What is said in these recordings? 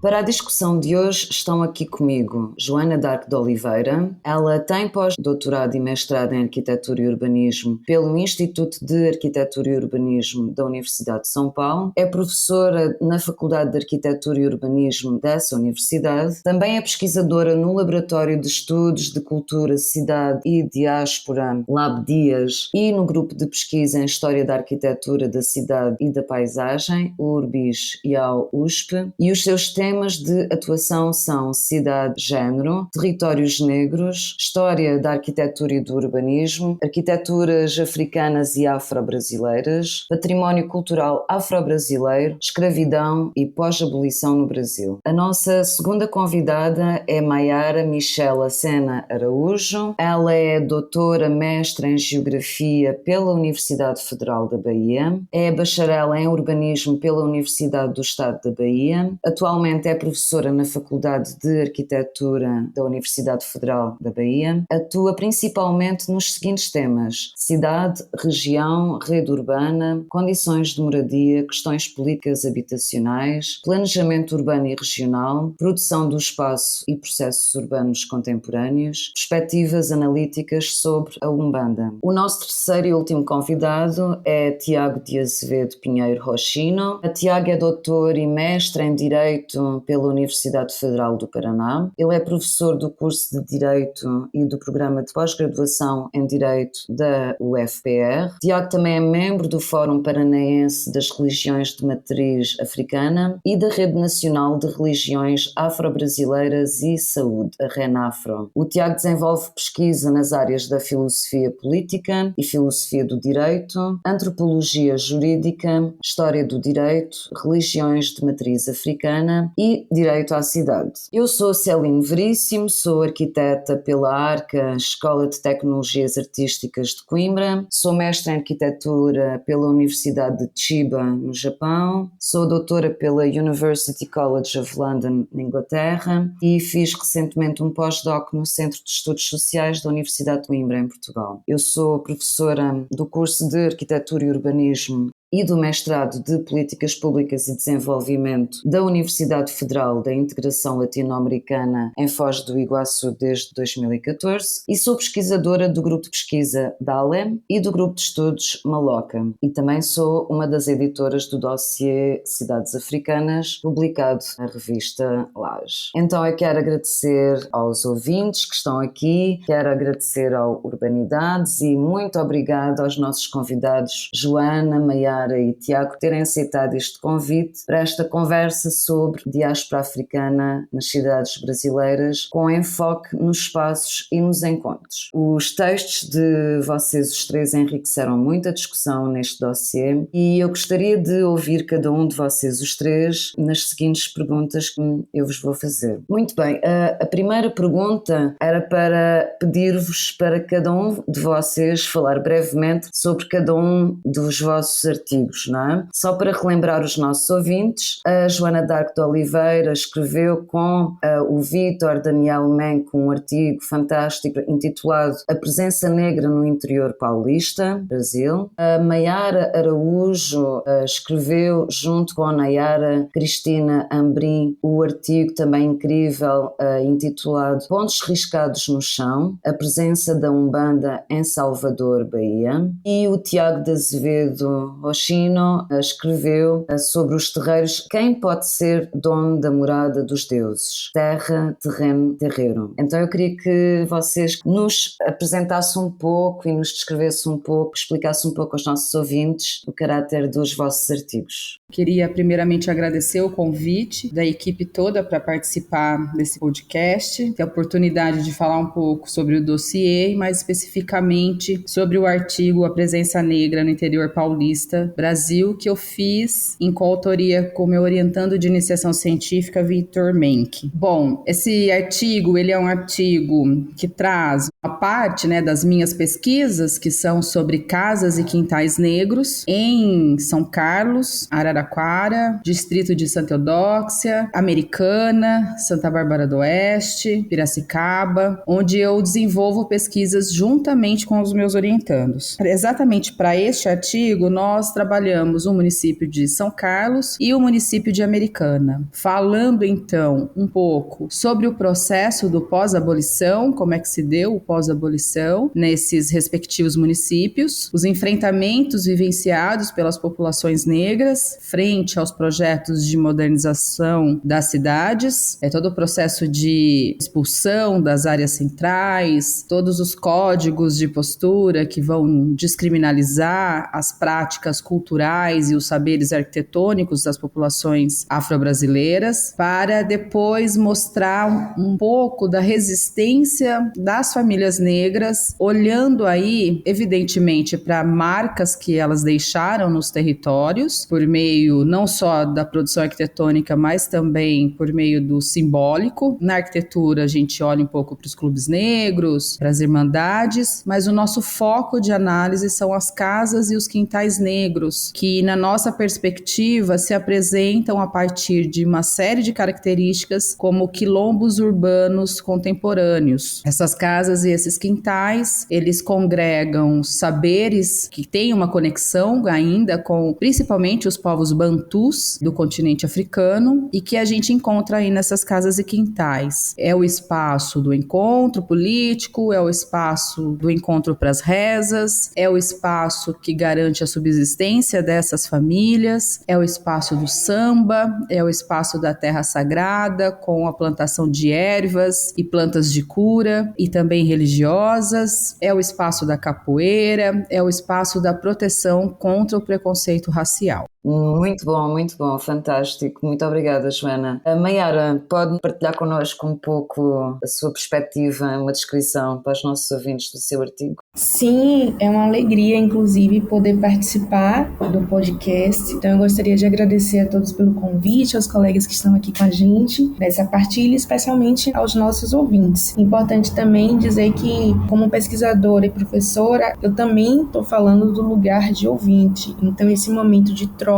Para a discussão de hoje estão aqui comigo Joana D'Arc de Oliveira. Ela tem pós-doutorado e mestrado em Arquitetura e Urbanismo pelo Instituto de Arquitetura e Urbanismo da Universidade de São Paulo. É professora na Faculdade de Arquitetura e Urbanismo dessa universidade. Também é pesquisadora no Laboratório de Estudos de Cultura, Cidade e Diáspora Lab Dias e no grupo de pesquisa em História da Arquitetura da Cidade e da Paisagem, URBIS e ao USP, e os seus temas de atuação são cidade, género, territórios negros, história da arquitetura e do urbanismo, arquiteturas africanas e afro-brasileiras, património cultural afro-brasileiro, escravidão e pós-abolição no Brasil. A nossa segunda convidada é Mayara Michela Sena Araújo. Ela é doutora mestra em Geografia pela Universidade Federal da Bahia, é bacharel em Urbanismo pela Universidade do Estado da Bahia, atualmente é professora na Faculdade de Arquitetura da Universidade Federal da Bahia, atua principalmente nos seguintes temas: cidade, região, rede urbana, condições de moradia, questões políticas habitacionais, planejamento urbano e regional, produção do espaço e processos urbanos contemporâneos, perspectivas analíticas sobre a Umbanda. O nosso terceiro e último convidado é Tiago de Azevedo Pinheiro Rochino. A Tiago é doutor e mestre em Direito pela Universidade Federal do Paraná. Ele é professor do curso de Direito e do programa de pós-graduação em Direito da UFPR. Tiago também é membro do Fórum Paranaense das Religiões de Matriz Africana e da Rede Nacional de Religiões Afro-Brasileiras e Saúde, a RENAFRO. O Tiago desenvolve pesquisa nas áreas da filosofia política e filosofia do direito, antropologia jurídica, história do direito, religiões de matriz africana e direito à cidade. Eu sou Celine Veríssimo, sou arquiteta pela ARCA, Escola de Tecnologias Artísticas de Coimbra, sou mestre em arquitetura pela Universidade de Chiba, no Japão, sou doutora pela University College of London, na Inglaterra, e fiz recentemente um pós-doc no Centro de Estudos Sociais da Universidade de Coimbra, em Portugal. Eu sou professora do curso de Arquitetura e Urbanismo e do mestrado de Políticas Públicas e Desenvolvimento da Universidade Federal da Integração Latino-Americana em Foz do Iguaçu desde 2014 e sou pesquisadora do grupo de pesquisa DALE e do grupo de estudos Maloca, e também sou uma das editoras do dossiê Cidades Africanas, publicado na revista Laje. Então eu quero agradecer aos ouvintes que estão aqui, quero agradecer ao Urbanidades e muito obrigada aos nossos convidados Joana, Mayara e Tiago terem aceitado este convite para esta conversa sobre diáspora africana nas cidades brasileiras, com enfoque nos espaços e nos encontros. Os textos de vocês os três enriqueceram muito a discussão neste dossiê e eu gostaria de ouvir cada um de vocês os três nas seguintes perguntas que eu vos vou fazer. Muito bem, a primeira pergunta era para pedir-vos para cada um de vocês falar brevemente sobre cada um dos vossos artigos, não é? Só para relembrar os nossos ouvintes, a Joana D'Arc de Oliveira escreveu com o Vítor Daniel Menck um artigo fantástico intitulado A Presença Negra no Interior Paulista, Brasil. A Mayara Araújo escreveu junto com a Nayara Cristina Ambrim o artigo também incrível intitulado Pontos Riscados no Chão, a presença da Umbanda em Salvador, Bahia. E o Tiago de Azevedo Rochino escreveu sobre os terreiros, quem pode ser dono da morada dos deuses, terra, terreno, terreiro. Então eu queria que vocês nos apresentassem um pouco e nos descrevessem um pouco, explicassem um pouco aos nossos ouvintes o caráter dos vossos artigos. Queria primeiramente agradecer o convite da equipe toda para participar desse podcast, ter a oportunidade de falar um pouco sobre o dossiê e mais especificamente sobre o artigo A Presença Negra no Interior Paulista, Brasil, que eu fiz em coautoria com meu orientando de iniciação científica, Vitor Menck. Bom, esse artigo, ele é um artigo que traz uma parte, das minhas pesquisas, que são sobre casas e quintais negros em São Carlos, Araraquara, Araraquara, Distrito de Santa Eudóxia, Americana, Santa Bárbara do Oeste, Piracicaba, onde eu desenvolvo pesquisas juntamente com os meus orientandos. Exatamente para este artigo, nós trabalhamos o município de São Carlos e o município de Americana, falando então um pouco sobre o processo do pós-abolição, como é que se deu o pós-abolição nesses respectivos municípios, os enfrentamentos vivenciados pelas populações negras frente aos projetos de modernização das cidades, todo o processo de expulsão das áreas centrais, todos os códigos de postura que vão descriminalizar as práticas culturais e os saberes arquitetônicos das populações afro-brasileiras, para depois mostrar um pouco da resistência das famílias negras, olhando aí, evidentemente, para marcas que elas deixaram nos territórios, por meio não só da produção arquitetônica, mas também por meio do simbólico. Na arquitetura, a gente olha um pouco para os clubes negros, para as irmandades, mas o nosso foco de análise são as casas e os quintais negros, que, na nossa perspectiva, se apresentam a partir de uma série de características como quilombos urbanos contemporâneos. Essas casas e esses quintais, eles congregam saberes que têm uma conexão ainda com, principalmente, os povos bantus do continente africano, e que a gente encontra aí nessas casas e quintais. É o espaço do encontro político, é o espaço do encontro para as rezas, é o espaço que garante a subsistência dessas famílias, é o espaço do samba, é o espaço da terra sagrada, com a plantação de ervas e plantas de cura e também religiosas, é o espaço da capoeira, é o espaço da proteção contra o preconceito racial. Muito bom, fantástico. Muito obrigada, Joana. A Maiara, pode partilhar connosco um pouco a sua perspectiva, uma descrição para os nossos ouvintes do seu artigo? Sim, é uma alegria, inclusive, poder participar do podcast. Então, eu gostaria de agradecer a todos pelo convite, aos colegas que estão aqui com a gente, nessa partilha, especialmente aos nossos ouvintes. Importante também dizer que, como pesquisadora e professora, eu também estou falando do lugar de ouvinte. Então, esse momento de trocas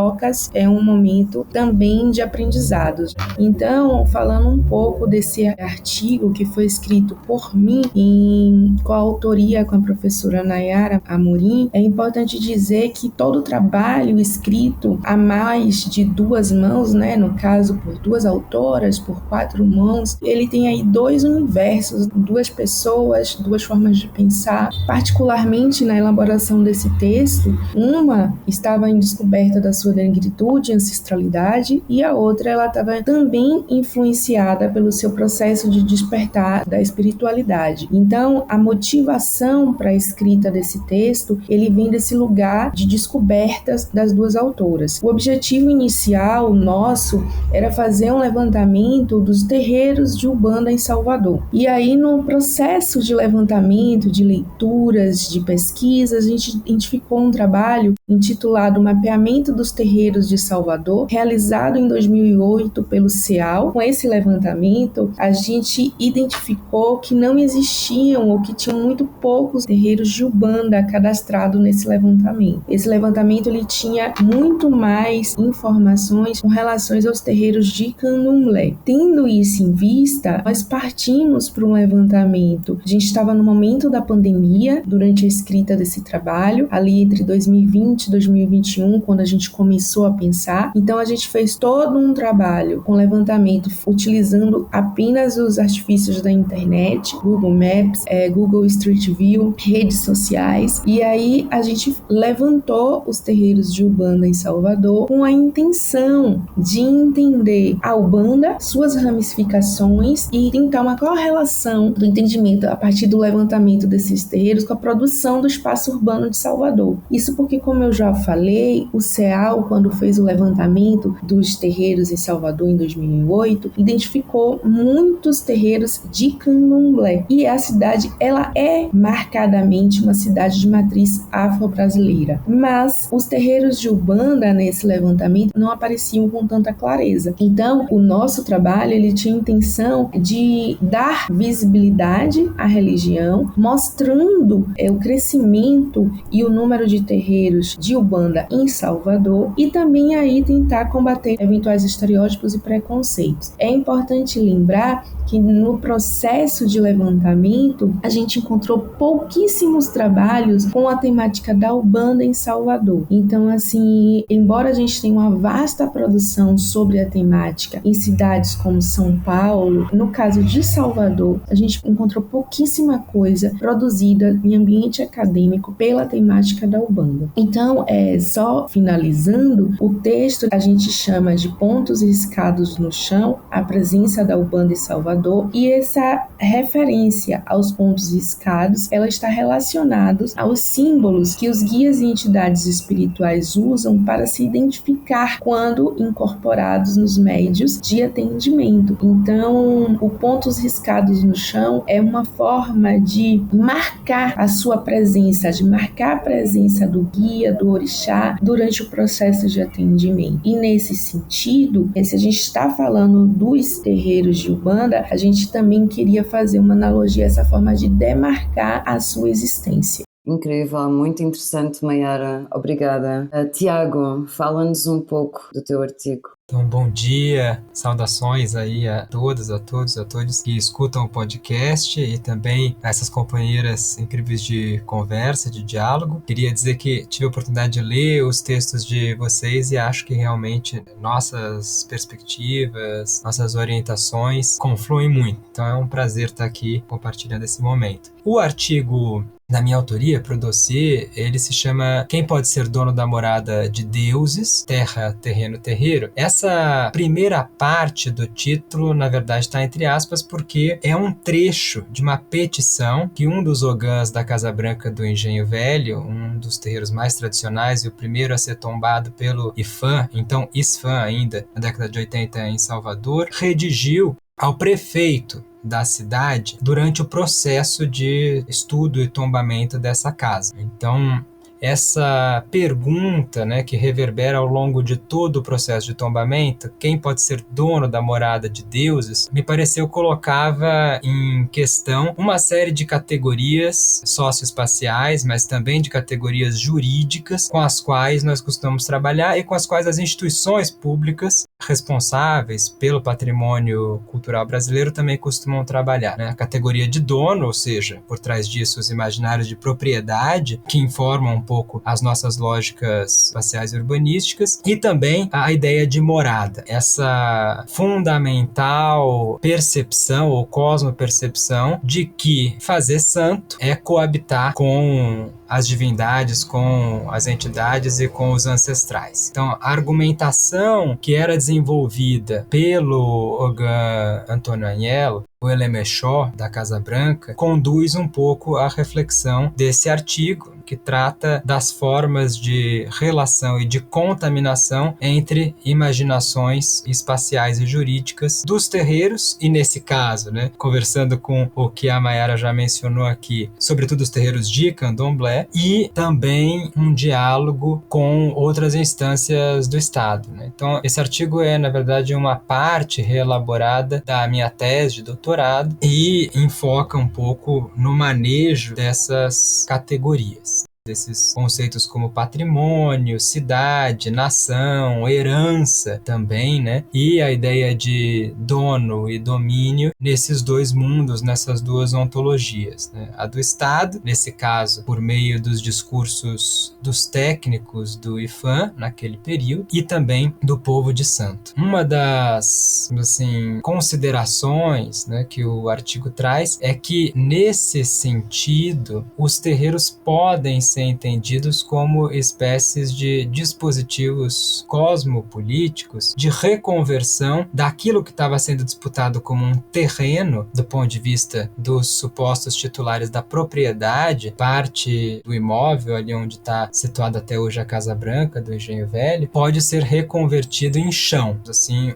é um momento também de aprendizados. Então, falando um pouco desse artigo que foi escrito por mim, em coautoria com a professora Nayara Amorim, é importante dizer que todo o trabalho escrito a mais de 2 mãos, né, no caso por 2 autoras, por 4 mãos, ele tem aí 2 universos, 2 pessoas, 2 formas de pensar. Particularmente na elaboração desse texto, uma estava em descoberta da sua negritude e ancestralidade, e a outra ela estava também influenciada pelo seu processo de despertar da espiritualidade. Então, a motivação para a escrita desse texto, ele vem desse lugar de descobertas das 2 autoras. O objetivo inicial nosso era fazer um levantamento dos terreiros de Umbanda em Salvador. E aí, no processo de levantamento, de leituras, de pesquisas, a gente identificou um trabalho intitulado Mapeamento dos Terreiros de Salvador, realizado em 2008 pelo CEAL. Com esse levantamento, a gente identificou que não existiam ou que tinham muito poucos terreiros de Umbanda cadastrados nesse levantamento. Esse levantamento ele tinha muito mais informações com relação aos terreiros de Candomblé. Tendo isso em vista, nós partimos para um levantamento. A gente estava no momento da pandemia, durante a escrita desse trabalho, ali entre 2020 e 2021, quando a gente começou a pensar. Então, a gente fez todo um trabalho com levantamento, utilizando apenas os artifícios da internet, Google Maps, Google Street View, redes sociais. E aí, a gente levantou os terreiros de Umbanda em Salvador com a intenção de entender a Umbanda, suas ramificações e tentar uma correlação do entendimento a partir do levantamento desses terreiros com a produção do espaço urbano de Salvador. Isso porque, como eu já falei, o CEAL, quando fez o levantamento dos terreiros em Salvador em 2008, identificou muitos terreiros de Candomblé. E a cidade, ela é marcadamente uma cidade de matriz afro-brasileira. Mas os terreiros de Umbanda nesse levantamento não apareciam com tanta clareza. Então, o nosso trabalho, ele tinha a intenção de dar visibilidade à religião, mostrando o crescimento e o número de terreiros de Ubanda em Salvador e também aí tentar combater eventuais estereótipos e preconceitos. É importante lembrar que no processo de levantamento a gente encontrou pouquíssimos trabalhos com a temática da Ubanda em Salvador. Então, assim, embora a gente tenha uma vasta produção sobre a temática em cidades como São Paulo, no caso de Salvador, a gente encontrou pouquíssima coisa produzida em ambiente acadêmico pela temática da Ubanda. Então, só finalizando, o texto a gente chama de Pontos Riscados no Chão, a presença da Ubanda em Salvador, e essa referência aos pontos riscados, ela está relacionada aos símbolos que os guias e entidades espirituais usam para se identificar quando incorporados nos médios de atendimento. Então, o pontos riscados no chão é uma forma de marcar a sua presença, de marcar a presença do guia, do orixá, durante o processo de atendimento. E nesse sentido, se a gente está falando dos terreiros de Ubanda, a gente também queria fazer uma analogia a essa forma de demarcar a sua existência. Incrível, muito interessante, Maiara. Obrigada. Tiago, fala-nos um pouco do teu artigo. Então, bom dia, saudações aí a todas, a todos que escutam o podcast e também a essas companheiras incríveis de conversa, de diálogo. Queria dizer que tive a oportunidade de ler os textos de vocês e acho que realmente nossas perspectivas, nossas orientações confluem muito. Então é um prazer estar aqui compartilhando esse momento. O artigo da minha autoria, para o dossiê, ele se chama Quem Pode Ser Dono da Morada de Deuses, Terra, Terreno, Terreiro. Essa primeira parte do título, na verdade, está entre aspas, porque é um trecho de uma petição que um dos ogãs da Casa Branca do Engenho Velho, um dos terreiros mais tradicionais e o primeiro a ser tombado pelo IFAM, então ISFAM ainda, na década de 80 em Salvador, redigiu ao prefeito da cidade durante o processo de estudo e tombamento dessa casa. Então, essa pergunta, né, que reverbera ao longo de todo o processo de tombamento, quem pode ser dono da morada de deuses, me pareceu colocava em questão uma série de categorias socioespaciais, mas também de categorias jurídicas com as quais nós costumamos trabalhar e com as quais as instituições públicas responsáveis pelo patrimônio cultural brasileiro também costumam trabalhar, né? A categoria de dono, ou seja, por trás disso os imaginários de propriedade, que informam um pouco as nossas lógicas espaciais e urbanísticas, e também a ideia de morada, essa fundamental percepção ou cosmopercepção de que fazer santo é coabitar com as divindades, com as entidades e com os ancestrais. Então, a argumentação que era desenvolvida pelo Ogã Antônio Agnello, o Elemechó, da Casa Branca, conduz um pouco à reflexão desse artigo, que trata das formas de relação e de contaminação entre imaginações espaciais e jurídicas dos terreiros, e nesse caso, né, conversando com o que a Maiara já mencionou aqui, sobretudo os terreiros de Candomblé, e também um diálogo com outras instâncias do Estado, né? Então, esse artigo é, na verdade, uma parte reelaborada da minha tese de doutorado e enfoca um pouco no manejo dessas categorias, desses conceitos como patrimônio, cidade, nação, herança também, né? E a ideia de dono e domínio nesses dois mundos, nessas duas ontologias, né? A do Estado, nesse caso, por meio dos discursos dos técnicos do IFAM naquele período, e também do povo de santo. Uma das, assim, considerações, né, que o artigo traz é que, nesse sentido, os terreiros podem ser entendidos como espécies de dispositivos cosmopolíticos de reconversão daquilo que estava sendo disputado como um terreno do ponto de vista dos supostos titulares da propriedade, parte do imóvel ali onde está situada até hoje a Casa Branca do Engenho Velho, pode ser reconvertido em chão, assim,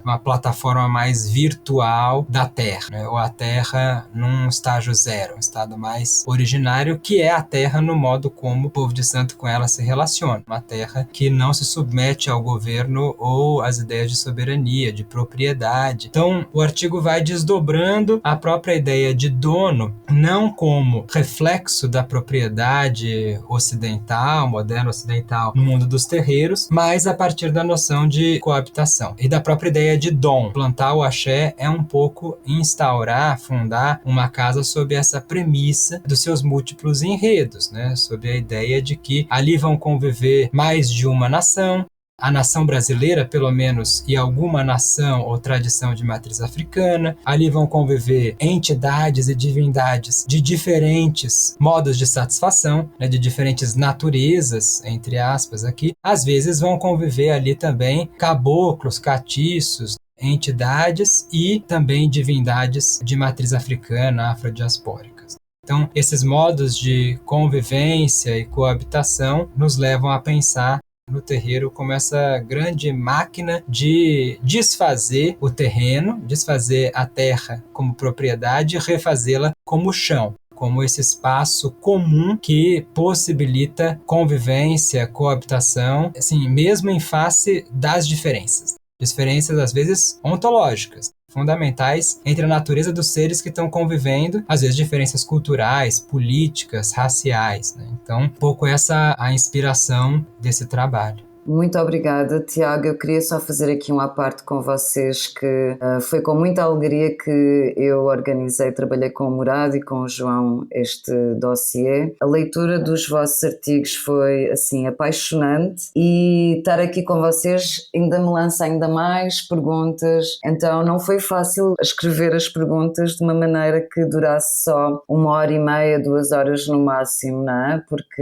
uma plataforma mais virtual da Terra, né? Ou a Terra num estágio zero, um estado mais originário, que é a Terra terra no modo como o povo de santo com ela se relaciona. Uma terra que não se submete ao governo ou às ideias de soberania, de propriedade. Então, o artigo vai desdobrando a própria ideia de dono, não como reflexo da propriedade ocidental, moderna ocidental, no mundo dos terreiros, mas a partir da noção de coabitação e da própria ideia de dom. Plantar o axé é um pouco instaurar, fundar uma casa sob essa premissa dos seus múltiplos enredos, né? Sob a ideia de que ali vão conviver mais de uma nação, a nação brasileira, pelo menos, e alguma nação ou tradição de matriz africana. Ali vão conviver entidades e divindades de diferentes modos de satisfação, né, de diferentes naturezas, entre aspas, aqui. Às vezes vão conviver ali também caboclos, catiços, entidades e também divindades de matriz africana, afrodiaspóricas. Então, esses modos de convivência e coabitação nos levam a pensar no terreiro como essa grande máquina de desfazer o terreno, desfazer a terra como propriedade e refazê-la como chão, como esse espaço comum que possibilita convivência, coabitação, assim, mesmo em face das diferenças. Diferenças, às vezes, ontológicas, fundamentais entre a natureza dos seres que estão convivendo, às vezes diferenças culturais, políticas, raciais, né? Então, um pouco essa a inspiração desse trabalho. Muito obrigada, Tiago. Eu queria só fazer aqui uma parte com vocês que foi com muita alegria que eu organizei, trabalhei com o Murado e com o João este dossiê. A leitura dos vossos artigos foi assim apaixonante e estar aqui com vocês ainda me lança ainda mais perguntas. Então não foi fácil escrever as perguntas de uma maneira que durasse só 1h30, 2 horas no máximo, não é? Porque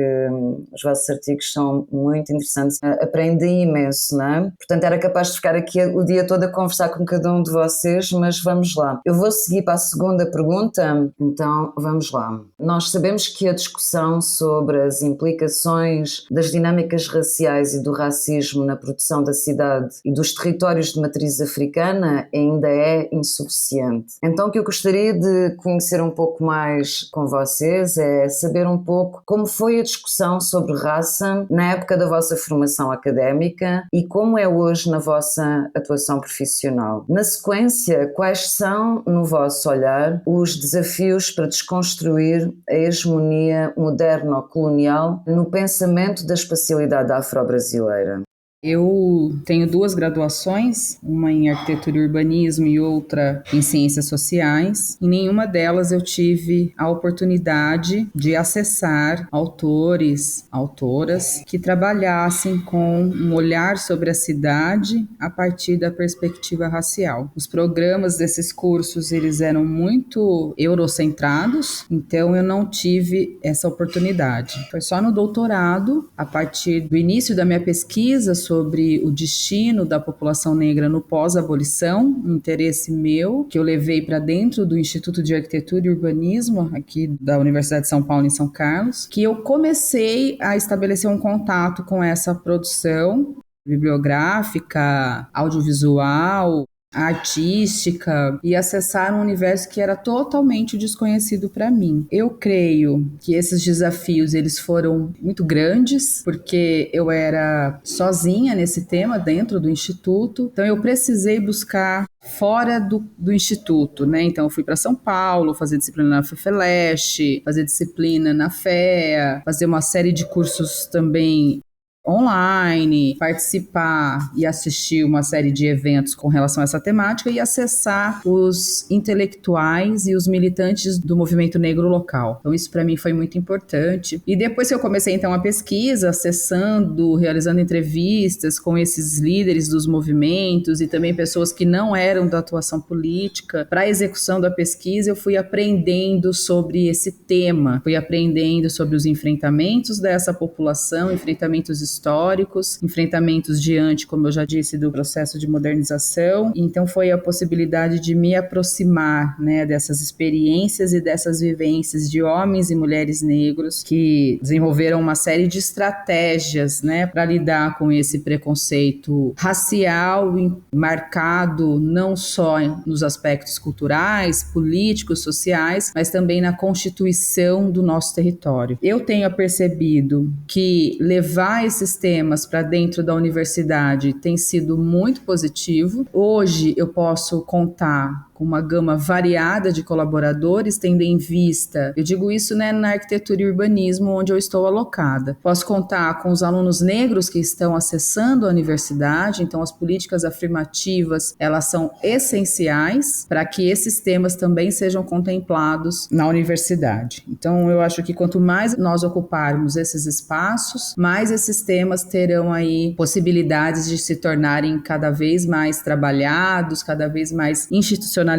os vossos artigos são muito interessantes. Aprendi imenso, não é? Portanto, era capaz de ficar aqui o dia todo a conversar com cada um de vocês, mas vamos lá. Eu vou seguir para a segunda pergunta, então vamos lá. Nós sabemos que a discussão sobre as implicações das dinâmicas raciais e do racismo na produção da cidade e dos territórios de matriz africana ainda é insuficiente. Então, o que eu gostaria de conhecer um pouco mais com vocês é saber um pouco como foi a discussão sobre raça na época da vossa formação académica e como é hoje na vossa atuação profissional. Na sequência, quais são, no vosso olhar, os desafios para desconstruir a hegemonia moderno-colonial no pensamento da espacialidade afro-brasileira? Eu tenho 2 graduações, uma em arquitetura e urbanismo e outra em ciências sociais. Em nenhuma delas eu tive a oportunidade de acessar autores, autoras que trabalhassem com um olhar sobre a cidade a partir da perspectiva racial. Os programas desses cursos, eles eram muito eurocentrados, então eu não tive essa oportunidade. Foi só no doutorado, a partir do início da minha pesquisa sobre o destino da população negra no pós-abolição, um interesse meu, que eu levei para dentro do Instituto de Arquitetura e Urbanismo, aqui da Universidade de São Paulo, em São Carlos, que eu comecei a estabelecer um contato com essa produção bibliográfica, audiovisual, artística e acessar um universo que era totalmente desconhecido para mim. Eu creio que esses desafios eles foram muito grandes porque eu era sozinha nesse tema dentro do instituto, então eu precisei buscar fora do instituto, né? Então eu fui para São Paulo fazer disciplina na FEFELESH, fazer disciplina na FEA, fazer uma série de cursos também online, participar e assistir uma série de eventos com relação a essa temática e acessar os intelectuais e os militantes do movimento negro local. Então isso para mim foi muito importante. E depois que eu comecei então a pesquisa, acessando, realizando entrevistas com esses líderes dos movimentos e também pessoas que não eram da atuação política, para a execução da pesquisa eu fui aprendendo sobre esse tema, fui aprendendo sobre os enfrentamentos dessa população, enfrentamentos históricos históricos, enfrentamentos diante, como eu já disse, do processo de modernização. Então foi a possibilidade de me aproximar, né, dessas experiências e dessas vivências de homens e mulheres negros que desenvolveram uma série de estratégias, né, para lidar com esse preconceito racial marcado não só nos aspectos culturais, políticos, sociais, mas também na constituição do nosso território. Eu tenho percebido que levar esses temas para dentro da universidade tem sido muito positivo. Hoje eu posso contar com uma gama variada de colaboradores, tendo em vista, eu digo isso, né, na arquitetura e urbanismo, onde eu estou alocada. Posso contar com os alunos negros que estão acessando a universidade, então as políticas afirmativas, elas são essenciais para que esses temas também sejam contemplados na universidade. Então eu acho que quanto mais nós ocuparmos esses espaços, mais esses temas terão aí possibilidades de se tornarem cada vez mais trabalhados, cada vez mais institucionalizados.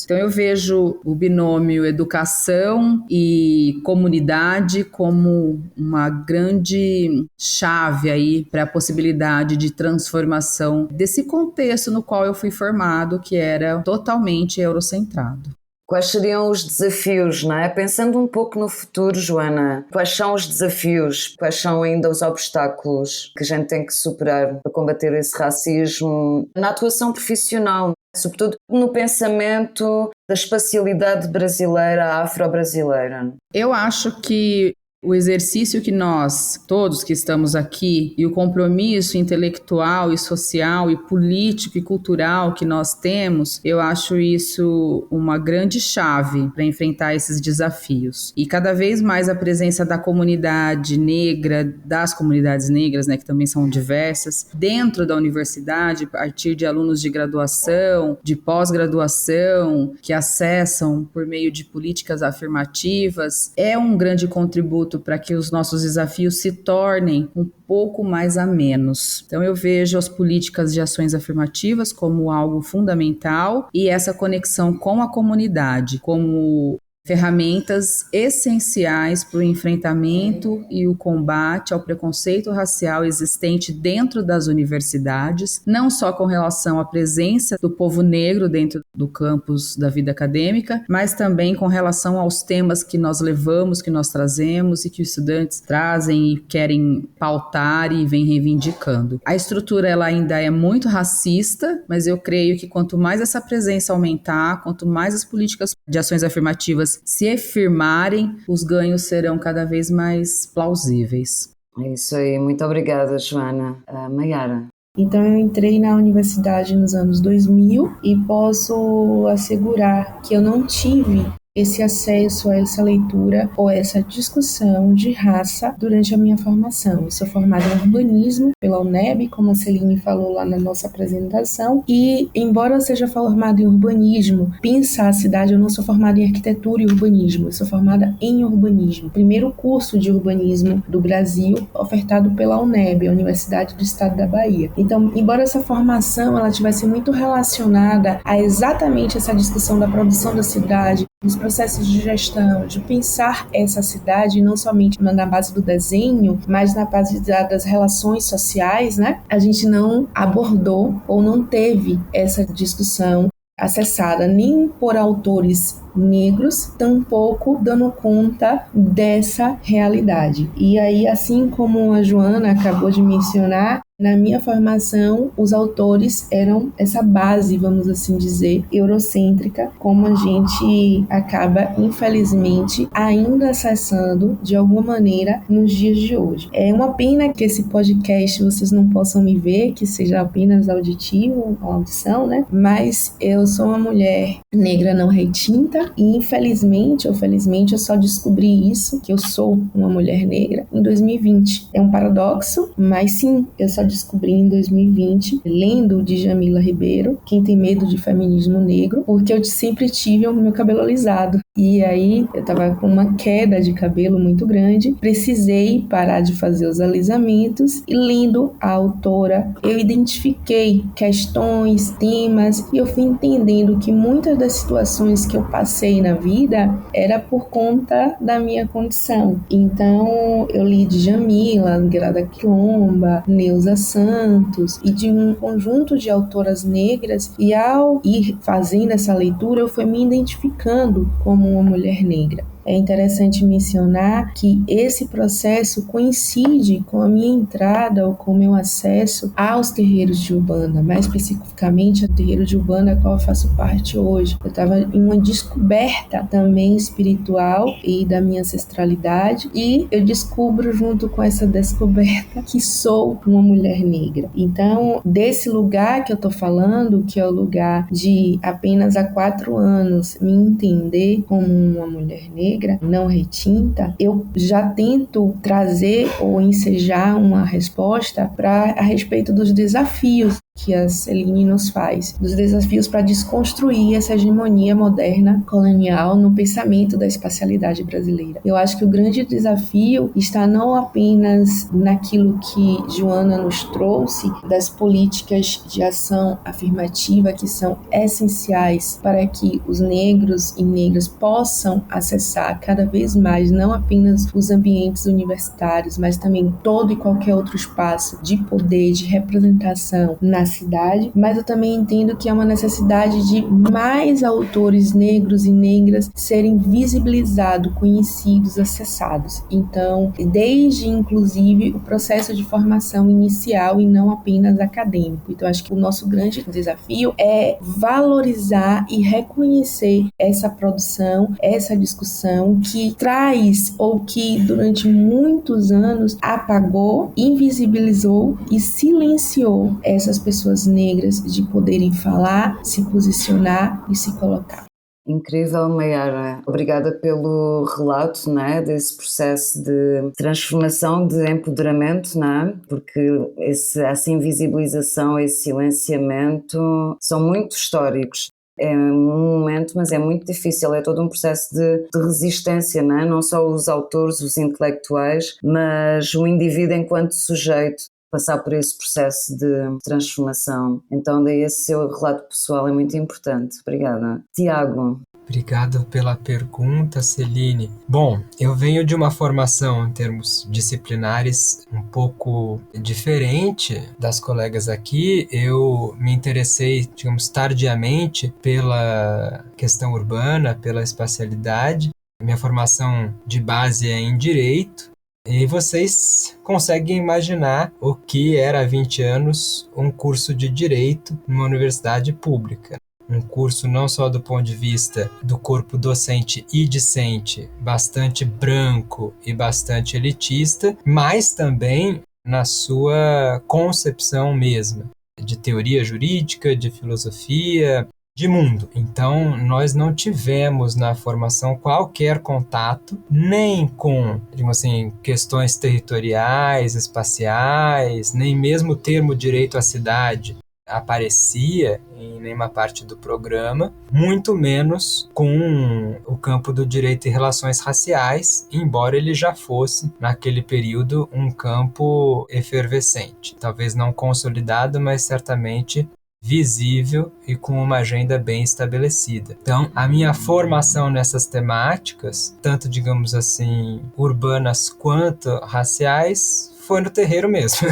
Então eu vejo o binômio educação e comunidade como uma grande chave aí para a possibilidade de transformação desse contexto no qual eu fui formado, que era totalmente eurocentrado. Quais seriam os desafios, não é? Pensando um pouco no futuro, Joana, quais são os desafios, quais são ainda os obstáculos que a gente tem que superar para combater esse racismo na atuação profissional, sobretudo no pensamento da espacialidade brasileira, afro-brasileira? Eu acho que o exercício que nós, todos que estamos aqui, e o compromisso intelectual e social e político e cultural que nós temos, eu acho isso uma grande chave para enfrentar esses desafios. E cada vez mais a presença da comunidade negra, das comunidades negras, né, que também são diversas, dentro da universidade, a partir de alunos de graduação, de pós-graduação, que acessam por meio de políticas afirmativas, é um grande contributo para que os nossos desafios se tornem um pouco mais amenos. Então eu vejo as políticas de ações afirmativas como algo fundamental e essa conexão com a comunidade como ferramentas essenciais para o enfrentamento e o combate ao preconceito racial existente dentro das universidades, não só com relação à presença do povo negro dentro do campus da vida acadêmica, mas também com relação aos temas que nós levamos, que nós trazemos e que os estudantes trazem e querem pautar e vêm reivindicando. A estrutura ela ainda é muito racista, mas eu creio que quanto mais essa presença aumentar, quanto mais as políticas de ações afirmativas se afirmarem, os ganhos serão cada vez mais plausíveis. É isso aí, muito obrigada, Joana. Maiara? Então eu entrei na universidade nos anos 2000 e posso assegurar que eu não tive esse acesso a essa leitura ou essa discussão de raça durante a minha formação. Eu sou formada em urbanismo pela UNEB, como a Celine falou lá na nossa apresentação, e embora eu seja formada em urbanismo, pensar a cidade, eu não sou formada em arquitetura e urbanismo, eu sou formada em urbanismo. Primeiro curso de urbanismo do Brasil, ofertado pela UNEB, a Universidade do Estado da Bahia. Então, embora essa formação ela tivesse muito relacionada a exatamente essa discussão da produção da cidade, dos processos de gestão, de pensar essa cidade não somente na base do desenho, mas na base das relações sociais, né? A gente não abordou ou não teve essa discussão acessada nem por autores negros, tampouco dando conta dessa realidade. E aí, assim como a Joana acabou de mencionar, na minha formação, os autores eram essa base, vamos assim dizer, eurocêntrica, como a gente acaba, infelizmente, ainda acessando de alguma maneira nos dias de hoje. É uma pena que esse podcast vocês não possam me ver, que seja apenas auditivo, uma audição, né? Mas eu sou uma mulher negra não retinta e, infelizmente ou felizmente, eu só descobri isso, que eu sou uma mulher negra, em 2020. É um paradoxo, mas sim, eu só descobri em 2020, lendo Djamila Ribeiro, Quem Tem Medo de Feminismo Negro, porque eu sempre tive o meu cabelo alisado. E aí eu tava com uma queda de cabelo muito grande, precisei parar de fazer os alisamentos e lendo a autora, eu identifiquei questões, temas e eu fui entendendo que muitas das situações que eu passei na vida era por conta da minha condição. Então, eu li de Djamila, Grada Quilomba, Neuza Santos e de um conjunto de autoras negras, e ao ir fazendo essa leitura, eu fui me identificando como uma mulher negra. É interessante mencionar que esse processo coincide com a minha entrada ou com o meu acesso aos terreiros de Umbanda, mais especificamente ao terreiro de Umbanda, a qual eu faço parte hoje. Eu estava em uma descoberta também espiritual e da minha ancestralidade, e eu descubro junto com essa descoberta que sou uma mulher negra. Então, desse lugar que eu estou falando, que é o lugar de apenas há 4 anos me entender como uma mulher negra, não retinta, eu já tento trazer ou ensejar uma resposta a respeito dos desafios que a Celine nos faz, dos desafios para desconstruir essa hegemonia moderna colonial no pensamento da espacialidade brasileira. Eu acho que o grande desafio está não apenas naquilo que Joana nos trouxe, das políticas de ação afirmativa que são essenciais para que os negros e negras possam acessar cada vez mais não apenas os ambientes universitários, mas também todo e qualquer outro espaço de poder, de representação na cidade, mas eu também entendo que é uma necessidade de mais autores negros e negras serem visibilizados, conhecidos, acessados. Então, desde inclusive o processo de formação inicial e não apenas acadêmico. Então, acho que o nosso grande desafio é valorizar e reconhecer essa produção, essa discussão que traz ou que durante muitos anos apagou, invisibilizou e silenciou essas pessoas negras de poderem falar, se posicionar e se colocar. Incrível, Mayara. Obrigada pelo relato, né, desse processo de transformação, de empoderamento, né, porque essa invisibilização, esse silenciamento são muito históricos. É um momento, mas é muito difícil, é todo um processo de resistência, né? Não só os autores, os intelectuais, mas o indivíduo enquanto sujeito passar por esse processo de transformação. Então daí esse seu relato pessoal é muito importante. Obrigada. Tiago. Obrigado pela pergunta, Celine. Bom, eu venho de uma formação em termos disciplinares um pouco diferente das colegas aqui. Eu me interessei, digamos, tardiamente pela questão urbana, pela espacialidade. Minha formação de base é em Direito. E vocês conseguem imaginar o que era há 20 anos um curso de Direito numa universidade pública. Um curso não só do ponto de vista do corpo docente e discente, bastante branco e bastante elitista, mas também na sua concepção mesma, de teoria jurídica, de filosofia, de mundo. Então, nós não tivemos na formação qualquer contato, nem com, digamos assim, questões territoriais, espaciais, nem mesmo o termo direito à cidade aparecia em nenhuma parte do programa, muito menos com o campo do direito e relações raciais, embora ele já fosse, naquele período, um campo efervescente. Talvez não consolidado, mas certamente visível e com uma agenda bem estabelecida. Então, a minha formação nessas temáticas, tanto, digamos assim, urbanas quanto raciais, foi no terreiro mesmo.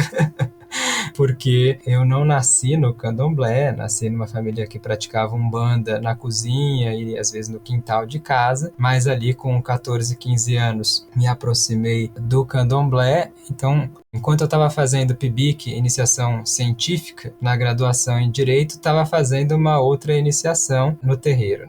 Porque eu não nasci no candomblé, nasci numa família que praticava umbanda na cozinha e às vezes no quintal de casa, mas ali com 14, 15 anos me aproximei do candomblé. Então, enquanto eu estava fazendo PIBIC, iniciação científica, na graduação em Direito, estava fazendo uma outra iniciação no terreiro.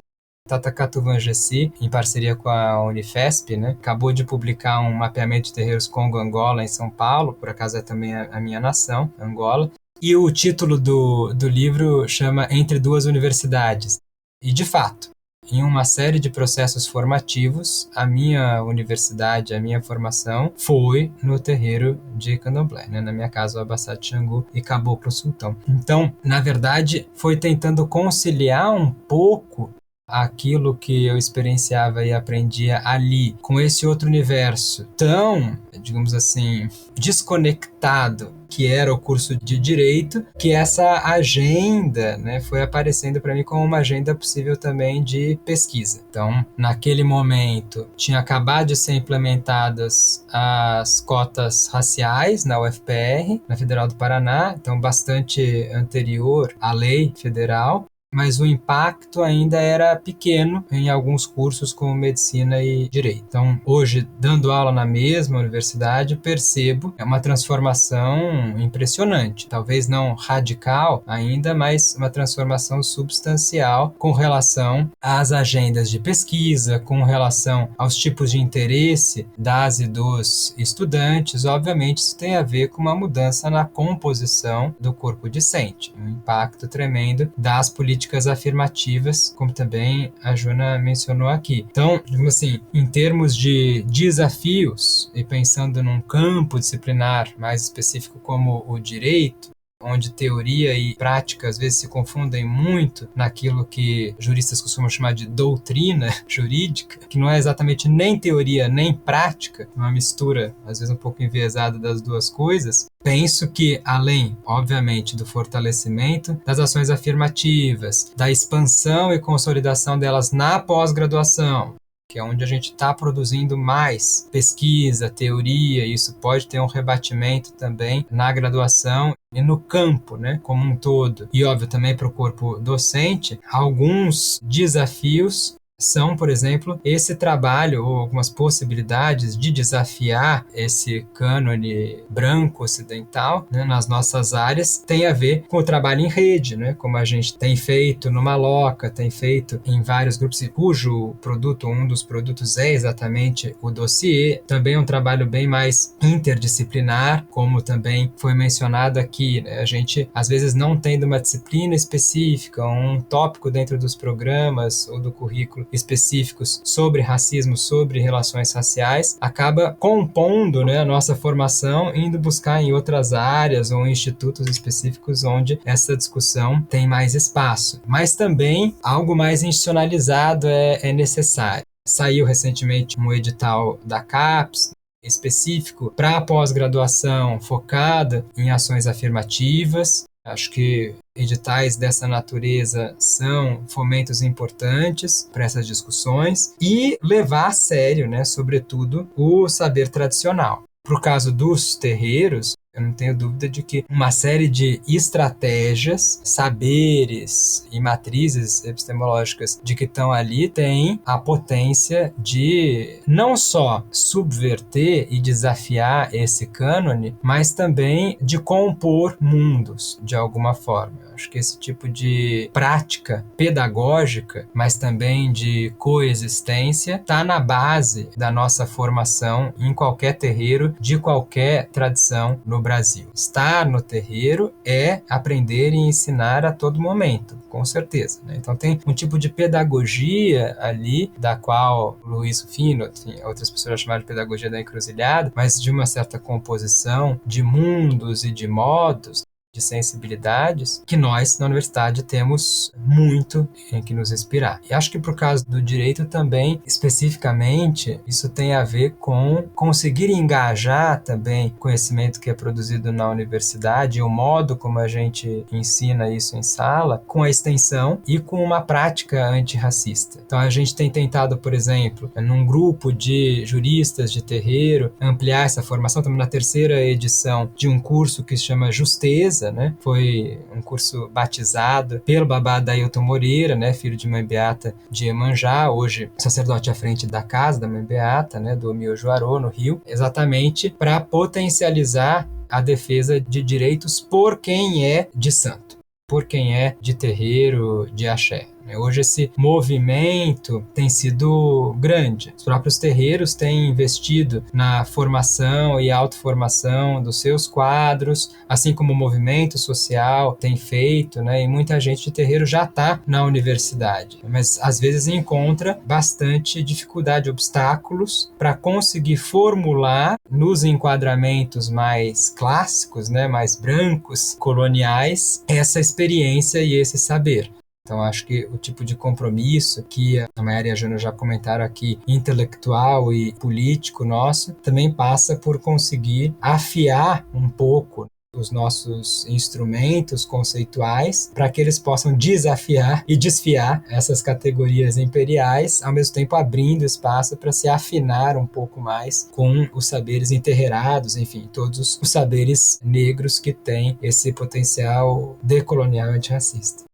Tata Catuvangessi, em parceria com a Unifesp, né, acabou de publicar um mapeamento de terreiros Congo-Angola em São Paulo, por acaso é também a minha nação, Angola, e o título do livro chama Entre Duas Universidades. E, de fato, em uma série de processos formativos, a minha universidade, a minha formação foi no terreiro de Candomblé, né? Na minha casa, o Abassá de Xangu e Caboclo Sultão. Então, na verdade, foi tentando conciliar um pouco aquilo que eu experienciava e aprendia ali, com esse outro universo tão, digamos assim, desconectado que era o curso de Direito, que essa agenda, né, foi aparecendo para mim como uma agenda possível também de pesquisa. Então, naquele momento, tinha acabado de ser implementadas as cotas raciais na UFPR, na Federal do Paraná, então bastante anterior à lei federal, mas o impacto ainda era pequeno em alguns cursos como Medicina e Direito. Então, hoje, dando aula na mesma universidade, percebo uma transformação impressionante. Talvez não radical ainda, mas uma transformação substancial com relação às agendas de pesquisa, com relação aos tipos de interesse das e dos estudantes. Obviamente, isso tem a ver com uma mudança na composição do corpo discente, um impacto tremendo das políticas afirmativas, como também a Joana mencionou aqui. Então, digamos assim, em termos de desafios, e pensando num campo disciplinar mais específico como o direito, onde teoria e prática às vezes se confundem muito naquilo que juristas costumam chamar de doutrina jurídica, que não é exatamente nem teoria nem prática, uma mistura às vezes um pouco enviesada das duas coisas. Penso que, além, obviamente, do fortalecimento das ações afirmativas, da expansão e consolidação delas na pós-graduação, que é onde a gente está produzindo mais pesquisa, teoria, e isso pode ter um rebatimento também na graduação e no campo, né, como um todo. E, óbvio, também para o corpo docente, alguns desafios são, por exemplo, esse trabalho ou algumas possibilidades de desafiar esse cânone branco ocidental, né, nas nossas áreas, tem a ver com o trabalho em rede, né, como a gente tem feito no Maloca, tem feito em vários grupos, cujo produto, um dos produtos é exatamente o dossiê. Também é um trabalho bem mais interdisciplinar, como também foi mencionado aqui, né, a gente às vezes não tendo uma disciplina específica, um tópico dentro dos programas ou do currículo específicos sobre racismo, sobre relações raciais, acaba compondo, né, a nossa formação, indo buscar em outras áreas ou em institutos específicos onde essa discussão tem mais espaço. Mas também algo mais institucionalizado é necessário. Saiu recentemente um edital da CAPES, específico para a pós-graduação focada em ações afirmativas. Acho que editais dessa natureza são fomentos importantes para essas discussões e levar a sério, né, sobretudo, o saber tradicional. Para o caso dos terreiros, eu não tenho dúvida de que uma série de estratégias, saberes e matrizes epistemológicas de que estão ali tem a potência de não só subverter e desafiar esse cânone, mas também de compor mundos de alguma forma. Acho que esse tipo de prática pedagógica, mas também de coexistência, está na base da nossa formação em qualquer terreiro, de qualquer tradição no Brasil. Estar no terreiro é aprender e ensinar a todo momento, com certeza, né? Então tem um tipo de pedagogia ali, da qual Luiz Rufino, enfim, outras pessoas já chamaram de pedagogia da encruzilhada, mas de uma certa composição de mundos e de modos, de sensibilidades, que nós, na universidade, temos muito em que nos inspirar. E acho que por causa do direito também, especificamente, isso tem a ver com conseguir engajar também conhecimento que é produzido na universidade e o modo como a gente ensina isso em sala, com a extensão e com uma prática antirracista. Então a gente tem tentado, por exemplo, num grupo de juristas de terreiro, ampliar essa formação. Estamos na terceira edição de um curso que se chama Justeza, né? Foi um curso batizado pelo babá Dailton Moreira, né? Filho de mãe beata de Iemanjá, hoje sacerdote à frente da casa da mãe beata, né? Do Miojuarô, no Rio, exatamente para potencializar a defesa de direitos por quem é de santo, por quem é de terreiro, de axé. Hoje esse movimento tem sido grande. Os próprios terreiros têm investido na formação e autoformação dos seus quadros, assim como o movimento social tem feito, né? E muita gente de terreiro já está na universidade, mas às vezes encontra bastante dificuldade, obstáculos para conseguir formular nos enquadramentos mais clássicos, né? Mais brancos, coloniais, essa experiência e esse saber. Então, acho que o tipo de compromisso que a Mayara e a Jana já comentaram aqui, intelectual e político nosso, também passa por conseguir afiar um pouco os nossos instrumentos conceituais para que eles possam desafiar e desfiar essas categorias imperiais, ao mesmo tempo abrindo espaço para se afinar um pouco mais com os saberes enterreirados, enfim, todos os saberes negros que têm esse potencial decolonial antirracista.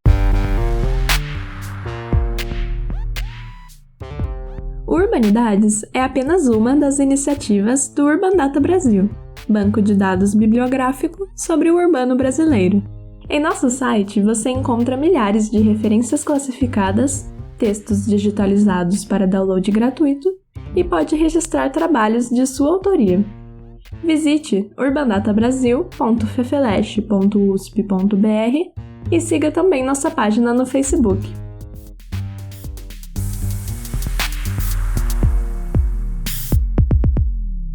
Urbanidades é apenas uma das iniciativas do Urban Data Brasil, banco de dados bibliográfico sobre o urbano brasileiro. Em nosso site você encontra milhares de referências classificadas, textos digitalizados para download gratuito e pode registrar trabalhos de sua autoria. Visite urbandatabrasil.fefeleste.usp.br e siga também nossa página no Facebook.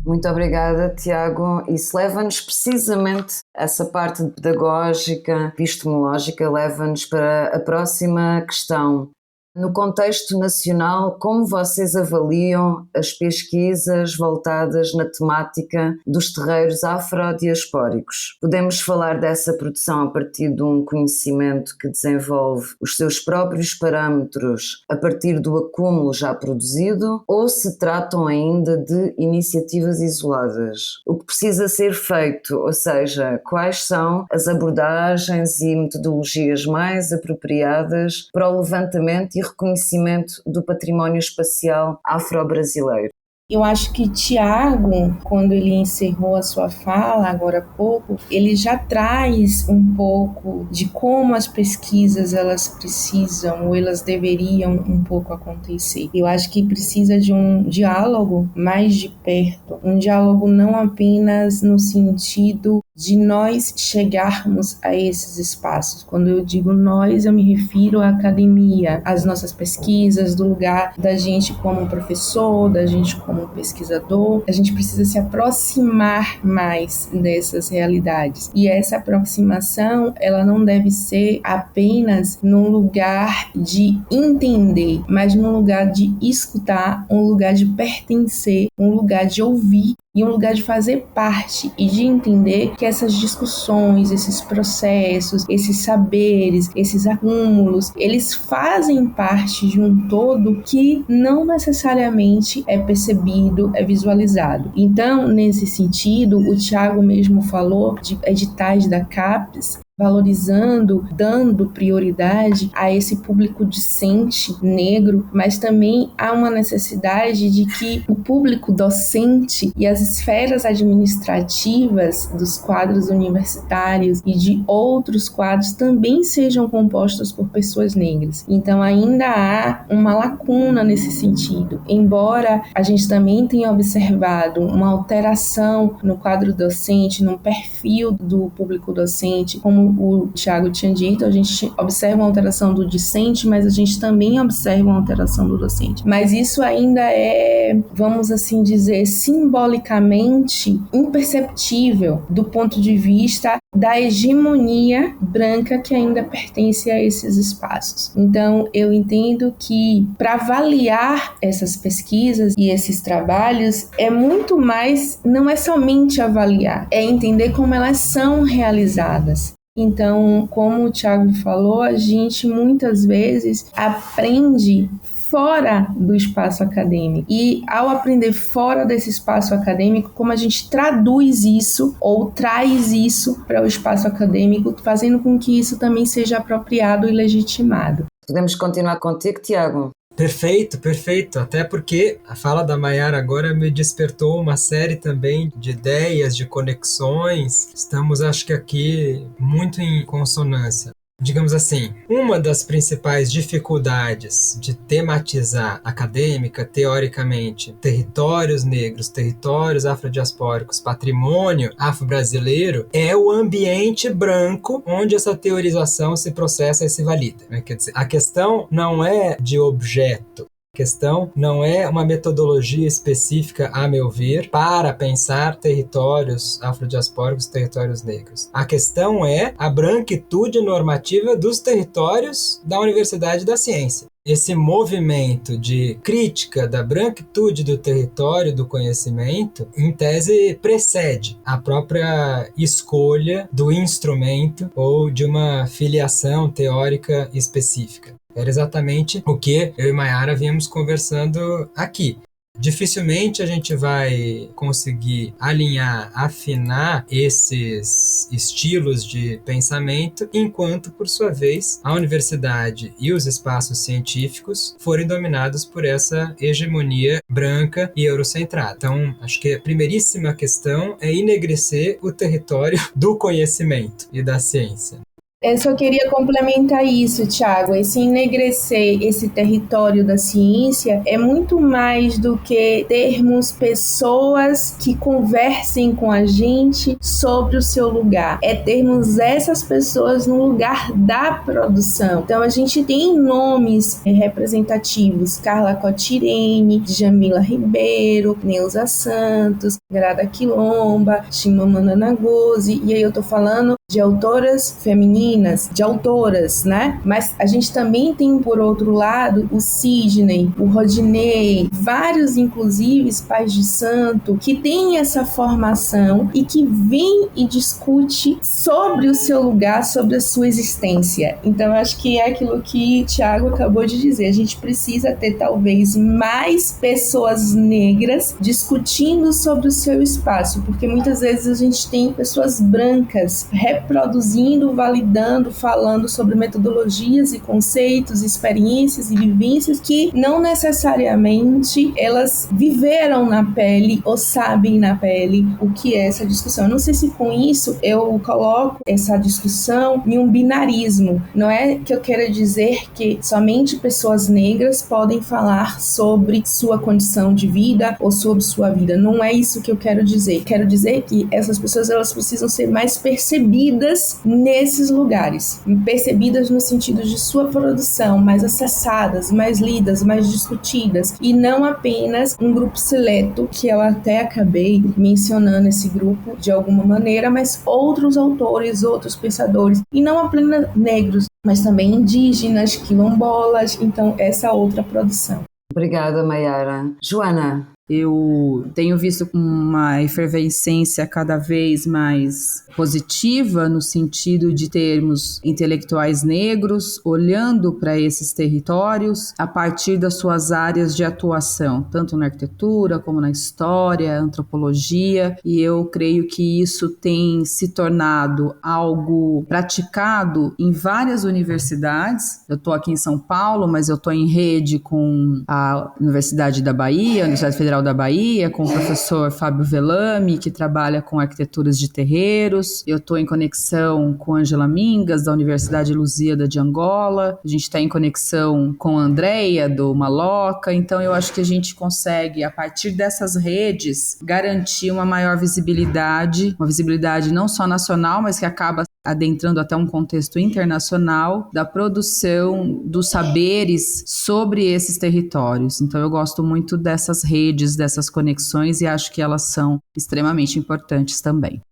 Muito obrigada, Tiago. Isso leva-nos precisamente, essa parte pedagógica, epistemológica, leva-nos para a próxima questão. No contexto nacional, como vocês avaliam as pesquisas voltadas na temática dos terreiros afrodiaspóricos? Podemos falar dessa produção a partir de um conhecimento que desenvolve os seus próprios parâmetros a partir do acúmulo já produzido, ou se tratam ainda de iniciativas isoladas? O que precisa ser feito, ou seja, quais são as abordagens e metodologias mais apropriadas para o levantamento e reconhecimento do património espacial afro-brasileiro? Eu acho que Tiago, quando ele encerrou a sua fala agora há pouco, ele já traz um pouco de como as pesquisas elas precisam ou elas deveriam um pouco acontecer. Eu acho que precisa de um diálogo mais de perto, um diálogo não apenas no sentido de nós chegarmos a esses espaços. Quando eu digo nós, eu me refiro à academia, às nossas pesquisas, do lugar da gente como professor, da gente como pesquisador. A gente precisa se aproximar mais dessas realidades. E essa aproximação, ela não deve ser apenas num lugar de entender, mas num lugar de escutar, um lugar de pertencer, um lugar de ouvir e um lugar de fazer parte e de entender que essas discussões, esses processos, esses saberes, esses acúmulos, eles fazem parte de um todo que não necessariamente é percebido, é visualizado. Então, nesse sentido, o Tiago mesmo falou de editais da CAPES, valorizando, dando prioridade a esse público discente negro, mas também há uma necessidade de que o público docente e as esferas administrativas dos quadros universitários e de outros quadros também sejam compostos por pessoas negras. Então ainda há uma lacuna nesse sentido. Embora a gente também tenha observado uma alteração no quadro docente, no perfil do público docente, como o Tiago tinha dito, a gente observa uma alteração do discente, mas a gente também observa uma alteração do docente. Mas isso ainda é, vamos assim dizer, simbolicamente imperceptível do ponto de vista da hegemonia branca que ainda pertence a esses espaços. Então, eu entendo que para avaliar essas pesquisas e esses trabalhos é muito mais, não é somente avaliar, é entender como elas são realizadas. Então, como o Tiago falou, a gente muitas vezes aprende fora do espaço acadêmico. E ao aprender fora desse espaço acadêmico, como a gente traduz isso ou traz isso para o espaço acadêmico, fazendo com que isso também seja apropriado e legitimado. Podemos continuar contigo, Tiago? Perfeito, perfeito. Até porque a fala da Mayara agora me despertou uma série também de ideias, de conexões. Estamos, acho que aqui, muito em consonância. Digamos assim, uma das principais dificuldades de tematizar acadêmica, teoricamente, territórios negros, territórios afrodiaspóricos, patrimônio afro-brasileiro, é o ambiente branco onde essa teorização se processa e se valida. Quer dizer, a questão não é de objeto, A questão não é uma metodologia específica, a meu ver, para pensar territórios afrodiaspóricos, territórios negros. A questão é a branquitude normativa dos territórios da Universidade da Ciência. Esse movimento de crítica da branquitude do território do conhecimento, em tese, precede a própria escolha do instrumento ou de uma filiação teórica específica. Era exatamente o que eu e Mayara vínhamos conversando aqui. Dificilmente a gente vai conseguir alinhar, afinar esses estilos de pensamento, enquanto, por sua vez, a universidade e os espaços científicos forem dominados por essa hegemonia branca e eurocentrada. Então, acho que a primeiríssima questão é enegrecer o território do conhecimento e da ciência. Eu só queria complementar isso, Thiago. Esse enegrecer esse território da ciência é muito mais do que termos pessoas que conversem com a gente sobre o seu lugar. É termos essas pessoas no lugar da produção. Então, a gente tem nomes representativos: Carla Cotirene, Djamila Ribeiro, Neuza Santos, Grada Quilomba, Chimamanda Ngozi, e aí eu tô falando de autoras femininas, de autoras, né? Mas a gente também tem, por outro lado, o Sidney, o Rodinei, vários, inclusive, pais de santo, que têm essa formação e que vêm e discute sobre o seu lugar, sobre a sua existência. Então, eu acho que é aquilo que o Thiago acabou de dizer. A gente precisa ter, talvez, mais pessoas negras discutindo sobre o seu espaço, porque muitas vezes a gente tem pessoas brancas reproduzindo, validando, falando sobre metodologias e conceitos, experiências e vivências que não necessariamente elas viveram na pele ou sabem na pele o que é essa discussão. Eu não sei se com isso eu coloco essa discussão em um binarismo. Não é que eu queira dizer que somente pessoas negras podem falar sobre sua condição de vida ou sobre sua vida. Não é isso que eu quero dizer. Quero dizer que essas pessoas elas precisam ser mais percebidas nesses lugares, percebidas no sentido de sua produção, mais acessadas, mais lidas, mais discutidas, e não apenas um grupo seleto, que eu até acabei mencionando esse grupo de alguma maneira, mas outros autores, outros pensadores, e não apenas negros, mas também indígenas, quilombolas, então essa outra produção. Obrigada, Mayara. Joana? Eu tenho visto uma efervescência cada vez mais positiva no sentido de termos intelectuais negros olhando para esses territórios a partir das suas áreas de atuação, tanto na arquitetura como na história, antropologia, e eu creio que isso tem se tornado algo praticado em várias universidades. Eu estou aqui em São Paulo, mas eu estou em rede com a Universidade da Bahia, a Universidade Federal da Bahia, com o professor Fábio Velame, que trabalha com arquiteturas de terreiros. Eu estou em conexão com Ângela Mingas, da Universidade Lusíada de Angola. A gente está em conexão com a Andrea, do Maloca. Então, eu acho que a gente consegue, a partir dessas redes, garantir uma maior visibilidade, uma visibilidade não só nacional, mas que acaba adentrando até um contexto internacional da produção dos saberes sobre esses territórios. Então eu gosto muito dessas redes, dessas conexões, e acho que elas são extremamente importantes também.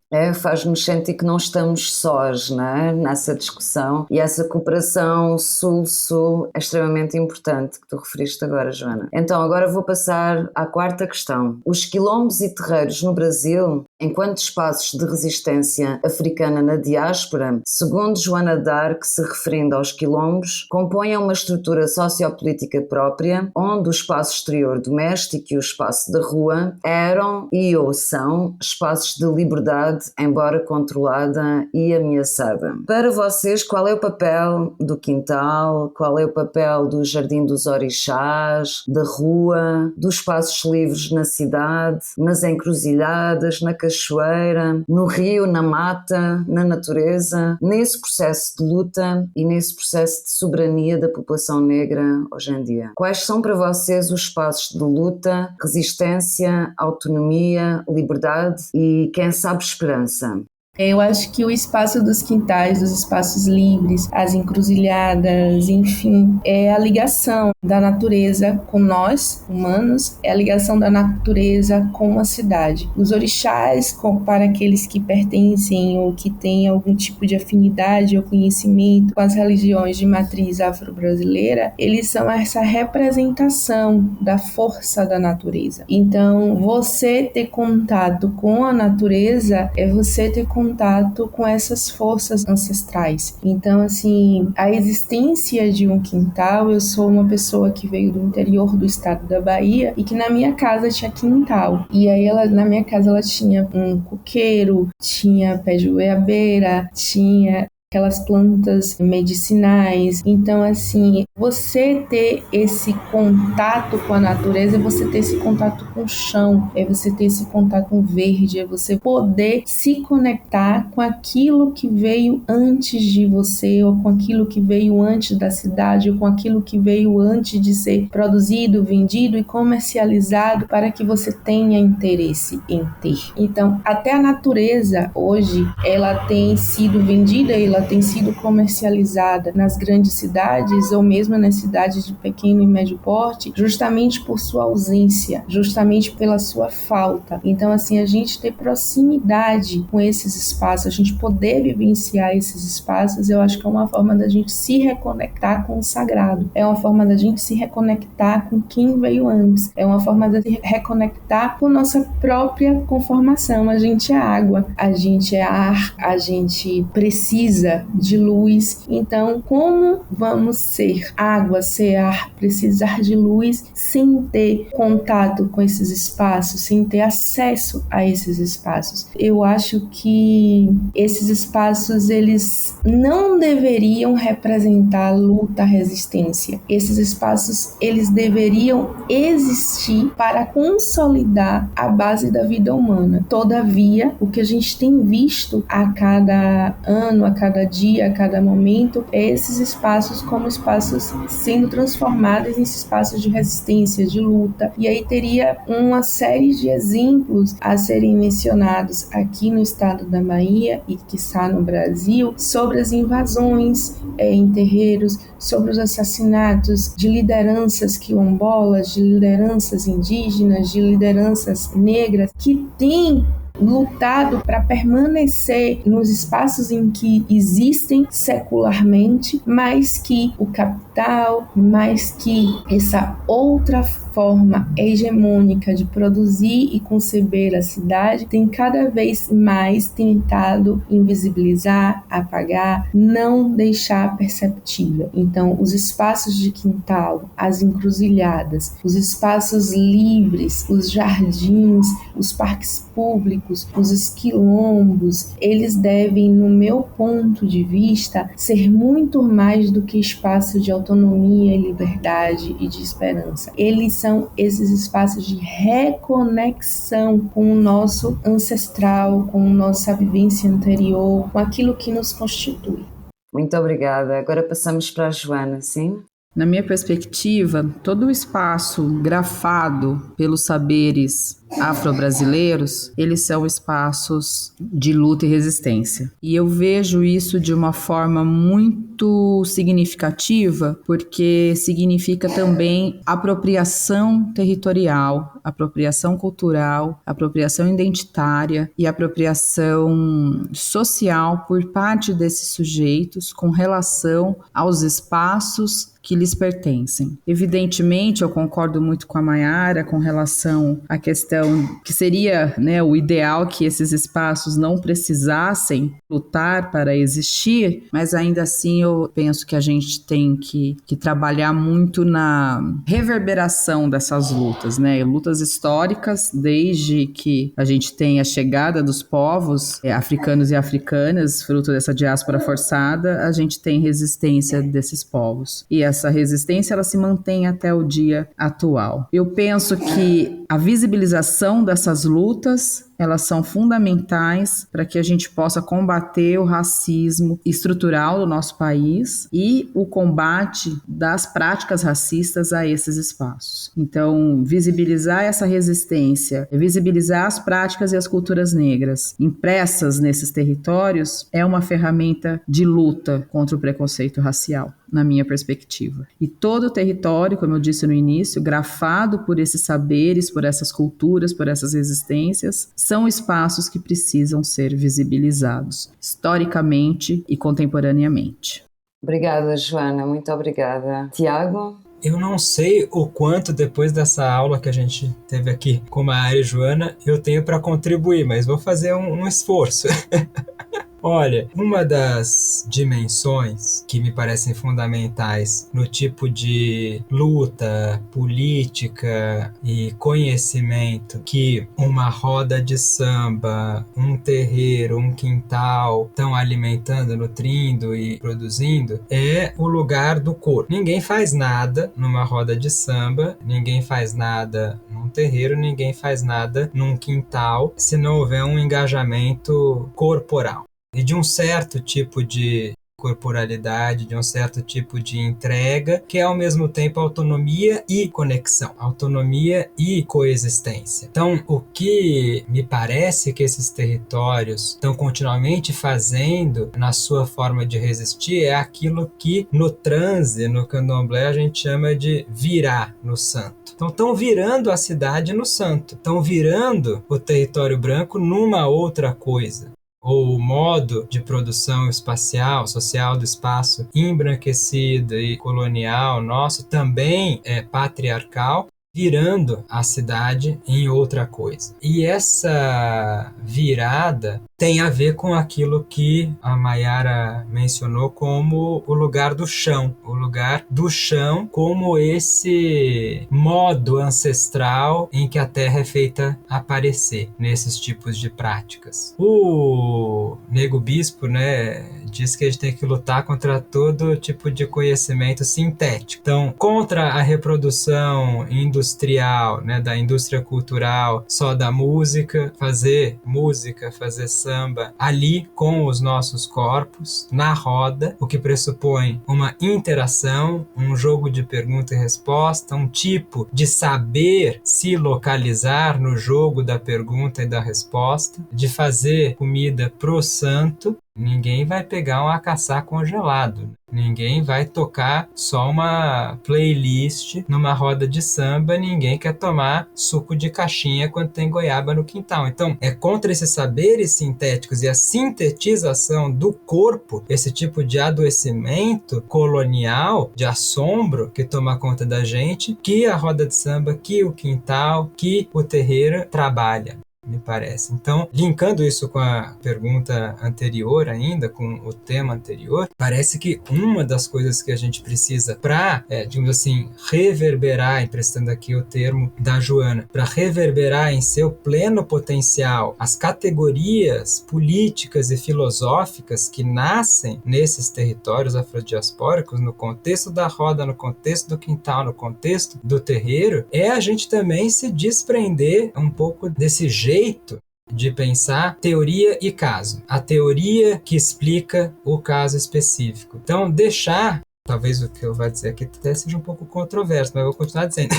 Faz-nos sentir que não estamos sós, né, nessa discussão, e essa cooperação sul-sul é extremamente importante, que tu referiste agora, Joana. Então, agora vou passar à quarta questão. Os quilombos e terreiros no Brasil, enquanto espaços de resistência africana na diáspora, segundo Joana d'Arc, se referindo aos quilombos, compõem uma estrutura sociopolítica própria, onde o espaço exterior doméstico e o espaço da rua eram e ou são espaços de liberdade, embora controlada e ameaçada. Para vocês, qual é o papel do quintal, qual é o papel do Jardim dos Orixás, da rua, dos espaços livres na cidade, nas encruzilhadas, na cachoeira, no rio, na mata, na natureza, nesse processo de luta e nesse processo de soberania da população negra hoje em dia? Quais são para vocês os espaços de luta, resistência, autonomia, liberdade e, quem sabe, esperança? Eu acho que o espaço dos quintais, dos espaços livres, as encruzilhadas, enfim, é a ligação da natureza com nós, humanos, é a ligação da natureza com a cidade. Os orixás, para aqueles que pertencem ou que têm algum tipo de afinidade ou conhecimento com as religiões de matriz afro-brasileira, eles são essa representação da força da natureza. Então, você ter contato com a natureza é você ter contato com essas forças ancestrais. Então, assim, a existência de um quintal, eu sou uma pessoa que veio do interior do estado da Bahia e que na minha casa tinha quintal. E aí, na minha casa, ela tinha um coqueiro, tinha pé de goiabeira, tinha aquelas plantas medicinais. Então, assim, você ter esse contato com a natureza é você ter esse contato com o chão, é você ter esse contato com o verde, é você poder se conectar com aquilo que veio antes de você, ou com aquilo que veio antes da cidade, ou com aquilo que veio antes de ser produzido, vendido e comercializado para que você tenha interesse em ter. Então, até a natureza hoje, ela tem sido vendida, ela tem sido comercializada nas grandes cidades ou mesmo nas cidades de pequeno e médio porte, justamente por sua ausência, justamente pela sua falta. Então, assim, a gente ter proximidade com esses espaços, a gente poder vivenciar esses espaços, eu acho que é uma forma da gente se reconectar com o sagrado, é uma forma da gente se reconectar com quem veio antes, é uma forma de se reconectar com nossa própria conformação. A gente é água, a gente é ar, a gente precisa de luz. Então, como vamos ser água, ser ar, precisar de luz sem ter contato com esses espaços, sem ter acesso a esses espaços? Eu acho que esses espaços, eles não deveriam representar luta, resistência. Esses espaços, eles deveriam existir para consolidar a base da vida humana. Todavia, o que a gente tem visto a cada ano, a cada dia, a cada momento, é esses espaços como espaços sendo transformados em espaços de resistência, de luta. E aí teria uma série de exemplos a serem mencionados aqui no estado da Bahia e quiçá no Brasil sobre as invasões em terreiros, sobre os assassinatos de lideranças quilombolas, de lideranças indígenas, de lideranças negras que têm lutado para permanecer nos espaços em que existem secularmente, mas que o capital, mais que essa outra forma hegemônica de produzir e conceber a cidade tem cada vez mais tentado invisibilizar, apagar, não deixar perceptível. Então, os espaços de quintal, as encruzilhadas, os espaços livres, os jardins, os parques públicos, os quilombos, eles devem, no meu ponto de vista, ser muito mais do que espaço de autonomia, liberdade e de esperança. Eles são esses espaços de reconexão com o nosso ancestral, com nossa vivência anterior, com aquilo que nos constitui. Muito obrigada. Agora passamos para a Joana, sim? Na minha perspectiva, todo o espaço grafado pelos saberes afro-brasileiros, eles são espaços de luta e resistência. E eu vejo isso de uma forma muito significativa, porque significa também apropriação territorial, apropriação cultural, apropriação identitária e apropriação social por parte desses sujeitos com relação aos espaços que lhes pertencem. Evidentemente, eu concordo muito com a Mayara com relação à questão que seria, né, o ideal que esses espaços não precisassem lutar para existir, mas ainda assim eu penso que a gente tem que trabalhar muito na reverberação dessas lutas, né? Lutas históricas, desde que a gente tem a chegada dos povos africanos e africanas, fruto dessa diáspora forçada, a gente tem resistência desses povos. E essa resistência ela se mantém até o dia atual. Eu penso que a visibilização dessas lutas, elas são fundamentais para que a gente possa combater o racismo estrutural do nosso país e o combate das práticas racistas a esses espaços. Então, visibilizar essa resistência, visibilizar as práticas e as culturas negras impressas nesses territórios é uma ferramenta de luta contra o preconceito racial, na minha perspectiva. E todo o território, como eu disse no início, grafado por esses saberes, por essas culturas, por essas resistências, são espaços que precisam ser visibilizados, historicamente e contemporaneamente. Obrigada, Joana, muito obrigada. Tiago? Eu não sei o quanto, depois dessa aula que a gente teve aqui com a Maria e Joana, eu tenho para contribuir, mas vou fazer um esforço. Olha, uma das dimensões que me parecem fundamentais no tipo de luta, política e conhecimento que uma roda de samba, um terreiro, um quintal estão alimentando, nutrindo e produzindo é o lugar do corpo. Ninguém faz nada numa roda de samba, ninguém faz nada num terreiro, ninguém faz nada num quintal se não houver um engajamento corporal. E de um certo tipo de corporalidade, de um certo tipo de entrega, que é ao mesmo tempo autonomia e conexão, autonomia e coexistência. Então, o que me parece que esses territórios estão continuamente fazendo na sua forma de resistir é aquilo que no transe, no candomblé, a gente chama de virar no santo. Então, estão virando a cidade no santo, estão virando o território branco numa outra coisa. Ou o modo de produção espacial, social do espaço embranquecido e colonial nosso também é patriarcal, virando a cidade em outra coisa. E essa virada tem a ver com aquilo que a Mayara mencionou como o lugar do chão. O lugar do chão como esse modo ancestral em que a terra é feita aparecer nesses tipos de práticas. O Nego Bispo, diz que a gente tem que lutar contra todo tipo de conhecimento sintético. Então, contra a reprodução industrial, da indústria cultural, só da música, fazer samba ali com os nossos corpos, na roda, o que pressupõe uma interação, um jogo de pergunta e resposta, um tipo de saber se localizar no jogo da pergunta e da resposta, de fazer comida pro santo. Ninguém vai pegar um acaçá congelado. Ninguém vai tocar só uma playlist numa roda de samba. Ninguém quer tomar suco de caixinha quando tem goiaba no quintal. Então, é contra esses saberes sintéticos e a sintetização do corpo, esse tipo de adoecimento colonial, de assombro que toma conta da gente, que a roda de samba, que o quintal, que o terreiro trabalha, me parece. Então, linkando isso com a pergunta anterior ainda, com o tema anterior, parece que uma das coisas que a gente precisa para, digamos assim, reverberar, emprestando aqui o termo da Joana, para reverberar em seu pleno potencial as categorias políticas e filosóficas que nascem nesses territórios afrodiaspóricos, no contexto da roda, no contexto do quintal, no contexto do terreiro, é a gente também se desprender um pouco desse jeito de pensar teoria e caso. A teoria que explica o caso específico. Então, deixar, talvez o que eu vou dizer aqui até seja um pouco controverso, mas eu vou continuar dizendo,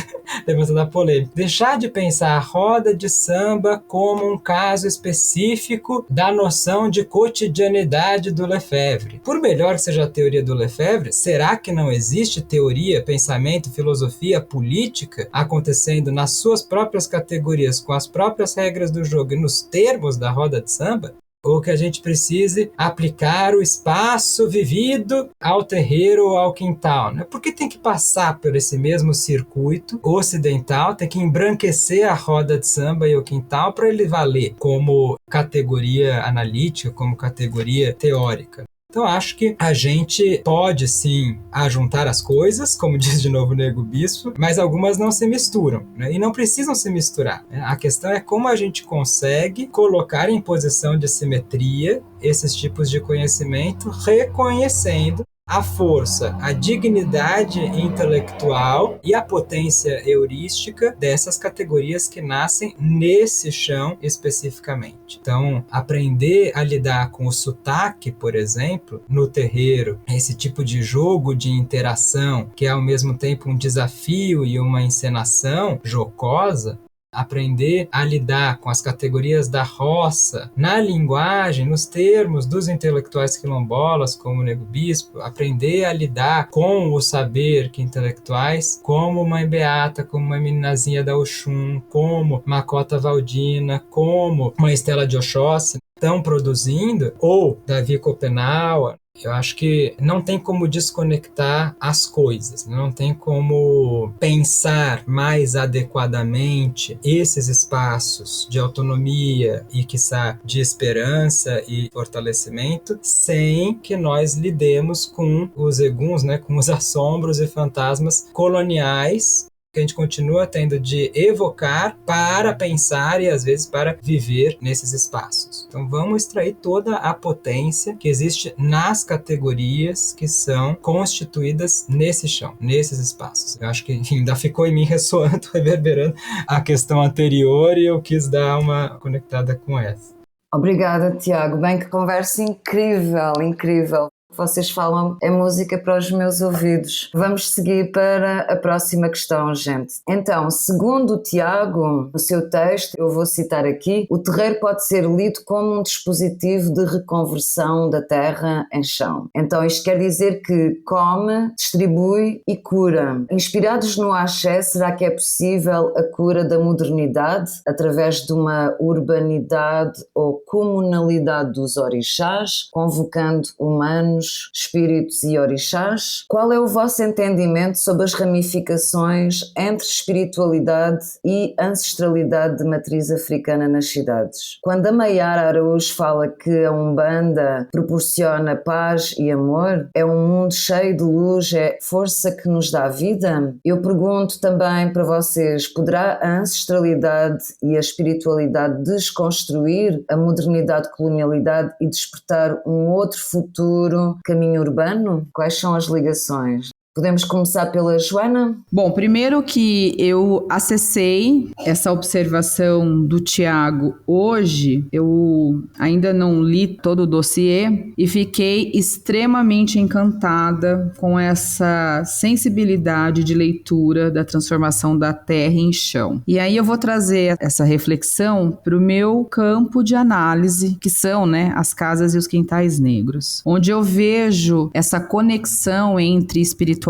levantando a polêmica. Deixar de pensar a roda de samba como um caso específico da noção de cotidianidade do Lefebvre. Por melhor que seja a teoria do Lefebvre, será que não existe teoria, pensamento, filosofia, política acontecendo nas suas próprias categorias, com as próprias regras do jogo e nos termos da roda de samba? Ou que a gente precise aplicar o espaço vivido ao terreiro ou ao quintal, Porque tem que passar por esse mesmo circuito ocidental, tem que embranquecer a roda de samba e o quintal para ele valer como categoria analítica, como categoria teórica. Então, acho que a gente pode, sim, ajuntar as coisas, como diz de novo o Nego Bispo, mas algumas não se misturam, E não precisam se misturar. A questão é como a gente consegue colocar em posição de simetria esses tipos de conhecimento, reconhecendo a força, a dignidade intelectual e a potência heurística dessas categorias que nascem nesse chão especificamente. Então, aprender a lidar com o sotaque, por exemplo, no terreiro, esse tipo de jogo de interação, que é ao mesmo tempo um desafio e uma encenação jocosa, aprender a lidar com as categorias da roça, na linguagem, nos termos dos intelectuais quilombolas, como o Nego Bispo, aprender a lidar com o saber que intelectuais, como Mãe Beata, como uma meninazinha da Oxum, como Macota Valdina, como Mãe Estela de Oxóssi, estão produzindo, ou Davi Copenau. Eu acho que não tem como desconectar as coisas, não tem como pensar mais adequadamente esses espaços de autonomia e, quiçá, de esperança e fortalecimento, sem que nós lidemos com os eguns, né, com os assombros e fantasmas coloniais que a gente continua tendo de evocar para pensar e, às vezes, para viver nesses espaços. Então, vamos extrair toda a potência que existe nas categorias que são constituídas nesse chão, nesses espaços. Eu acho que ainda ficou em mim ressoando, reverberando a questão anterior e eu quis dar uma conectada com essa. Obrigada, Tiago. Bem, que conversa incrível, incrível. Vocês falam é música para os meus ouvidos. Vamos seguir para a próxima questão, gente. Então, segundo o Tiago, no seu texto, eu vou citar aqui, o terreiro pode ser lido como um dispositivo de reconversão da terra em chão. Então, isto quer dizer que come, distribui e cura. Inspirados no axé, será que é possível a cura da modernidade através de uma urbanidade ou comunalidade dos orixás, convocando humanos, espíritos e orixás? Qual é o vosso entendimento sobre as ramificações entre espiritualidade e ancestralidade de matriz africana nas cidades? Quando a Maiara Araújo fala que a Umbanda proporciona paz e amor, é um mundo cheio de luz, é força que nos dá vida? Eu pergunto também para vocês, poderá a ancestralidade e a espiritualidade desconstruir a modernidade, colonialidade e despertar um outro futuro, caminho urbano? Quais são as ligações? Podemos começar pela Joana? Bom, primeiro que eu acessei essa observação do Tiago hoje, eu ainda não li todo o dossiê e fiquei extremamente encantada com essa sensibilidade de leitura da transformação da terra em chão. E aí eu vou trazer essa reflexão para o meu campo de análise, que são, né, as casas e os quintais negros, onde eu vejo essa conexão entre espiritualidade,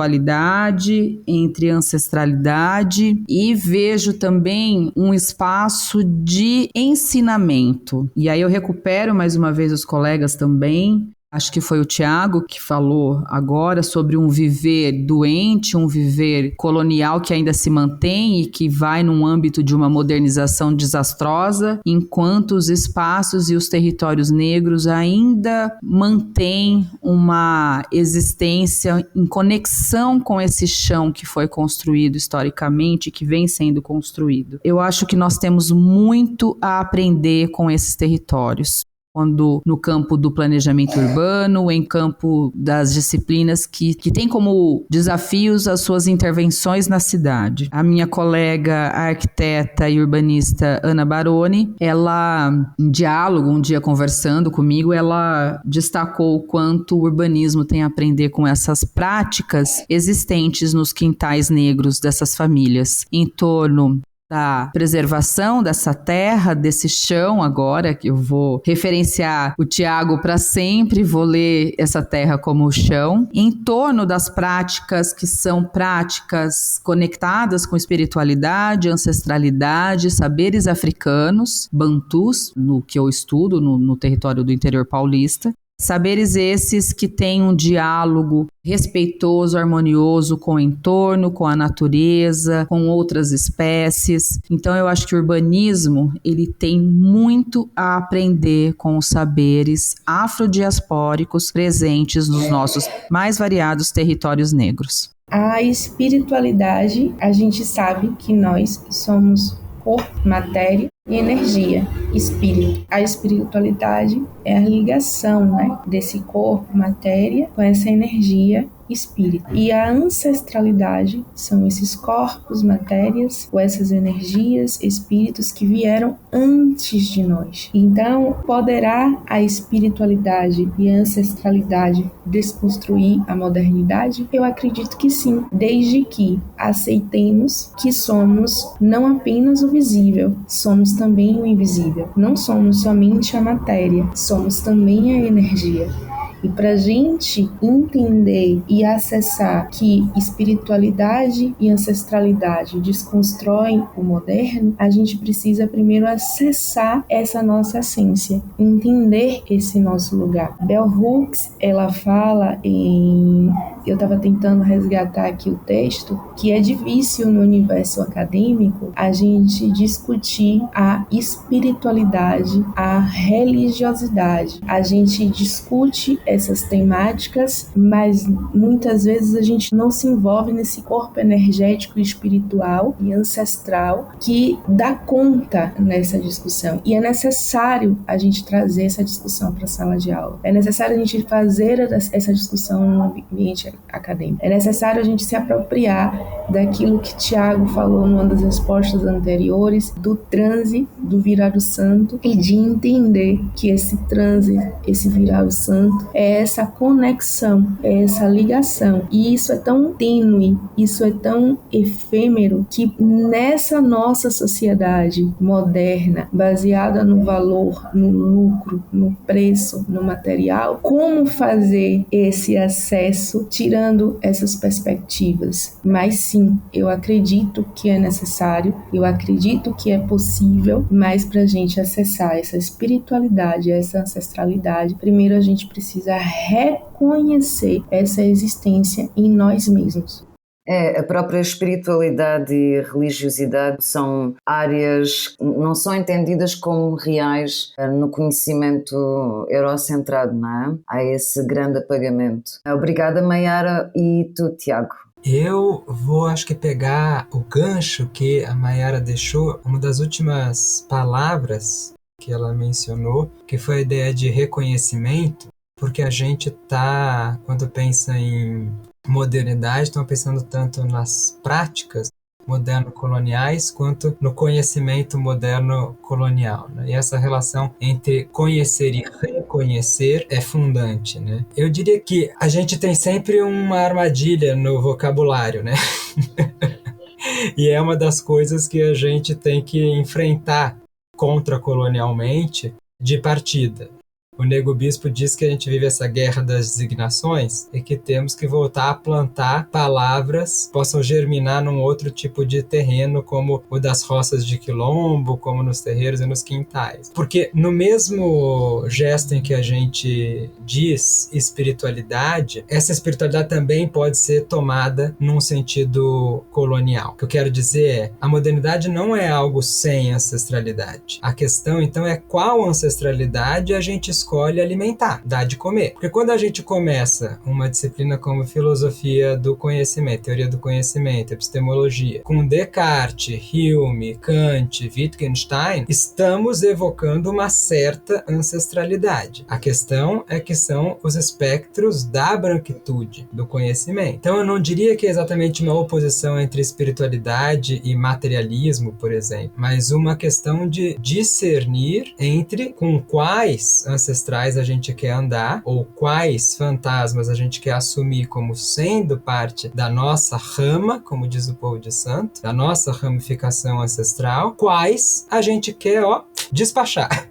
entre ancestralidade e vejo também um espaço de ensinamento. E aí eu recupero mais uma vez os colegas também. Acho que foi o Tiago que falou agora sobre um viver doente, um viver colonial que ainda se mantém e que vai num âmbito de uma modernização desastrosa, enquanto os espaços e os territórios negros ainda mantêm uma existência em conexão com esse chão que foi construído historicamente, que vem sendo construído. Eu acho que nós temos muito a aprender com esses territórios. Quando no campo do planejamento urbano, em campo das disciplinas que tem como desafios as suas intervenções na cidade. A minha colega, a arquiteta e urbanista Ana Baroni, ela, em diálogo, um dia conversando comigo, ela destacou o quanto o urbanismo tem a aprender com essas práticas existentes nos quintais negros dessas famílias, em torno da preservação dessa terra, desse chão agora, que eu vou referenciar o Tiago para sempre, vou ler essa terra como o chão, em torno das práticas que são práticas conectadas com espiritualidade, ancestralidade, saberes africanos, bantus, no que eu estudo no território do interior paulista. Saberes esses que têm um diálogo respeitoso, harmonioso com o entorno, com a natureza, com outras espécies. Então eu acho que o urbanismo, ele tem muito a aprender com os saberes afrodiaspóricos presentes nos nossos mais variados territórios negros. A espiritualidade, a gente sabe que nós somos corpo, matéria, e energia, espírito. A espiritualidade é a ligação, né, desse corpo, matéria, com essa energia, espírito. E a ancestralidade são esses corpos, matérias, ou essas energias, espíritos que vieram antes de nós. Então, poderá a espiritualidade e a ancestralidade desconstruir a modernidade? Eu acredito que sim, desde que aceitemos que somos não apenas o visível, somos também o invisível. Não somos somente a matéria, somos também a energia. E para a gente entender e acessar que espiritualidade e ancestralidade desconstroem o moderno, a gente precisa primeiro acessar essa nossa essência, entender esse nosso lugar. Bell Hooks, ela fala em... Eu estava tentando resgatar aqui o texto, que é difícil no universo acadêmico a gente discutir a espiritualidade, a religiosidade. A gente discute essas temáticas, mas muitas vezes a gente não se envolve nesse corpo energético, espiritual e ancestral que dá conta nessa discussão. E é necessário a gente trazer essa discussão para a sala de aula. É necessário a gente fazer essa discussão no ambiente acadêmico. É necessário a gente se apropriar daquilo que Tiago falou numa das respostas anteriores, do transe, do virar o santo, e de entender que esse transe, esse virar o santo, é essa conexão, é essa ligação. E isso é tão tênue, isso é tão efêmero, que nessa nossa sociedade moderna, baseada no valor, no lucro, no preço, no material, como fazer esse acesso tirando essas perspectivas? Mas sim, eu acredito que é necessário, eu acredito que é possível, mas para a gente acessar essa espiritualidade, essa ancestralidade, primeiro a gente precisa reconhecer essa existência em nós mesmos. A própria espiritualidade e religiosidade são áreas que não são entendidas como reais no conhecimento eurocentrado, não é? Há esse grande apagamento. Obrigada, Maiara. E tu, Tiago? Eu vou, acho que, pegar o gancho que a Maiara deixou, uma das últimas palavras que ela mencionou, que foi a ideia de reconhecimento, porque a gente tá, quando pensa em modernidade, estão pensando tanto nas práticas moderno-coloniais quanto no conhecimento moderno-colonial, né? E essa relação entre conhecer e reconhecer é fundante, né? Eu diria que a gente tem sempre uma armadilha no vocabulário, né? E é uma das coisas que a gente tem que enfrentar contra-colonialmente de partida. O Nego Bispo diz que a gente vive essa guerra das designações e que temos que voltar a plantar palavras que possam germinar num outro tipo de terreno, como o das roças de quilombo, como nos terreiros e nos quintais. Porque no mesmo gesto em que a gente diz espiritualidade, essa espiritualidade também pode ser tomada num sentido colonial. O que eu quero dizer é, a modernidade não é algo sem ancestralidade. A questão, então, é qual ancestralidade a gente escolhe alimentar, dar de comer. Porque quando a gente começa uma disciplina como filosofia do conhecimento, teoria do conhecimento, epistemologia, com Descartes, Hume, Kant, Wittgenstein, estamos evocando uma certa ancestralidade. A questão é que são os espectros da branquitude do conhecimento. Então eu não diria que é exatamente uma oposição entre espiritualidade e materialismo, por exemplo, mas uma questão de discernir entre com quais ancestrais a gente quer andar, ou quais fantasmas a gente quer assumir como sendo parte da nossa rama, como diz o povo de santo, da nossa ramificação ancestral, quais a gente quer, despachar.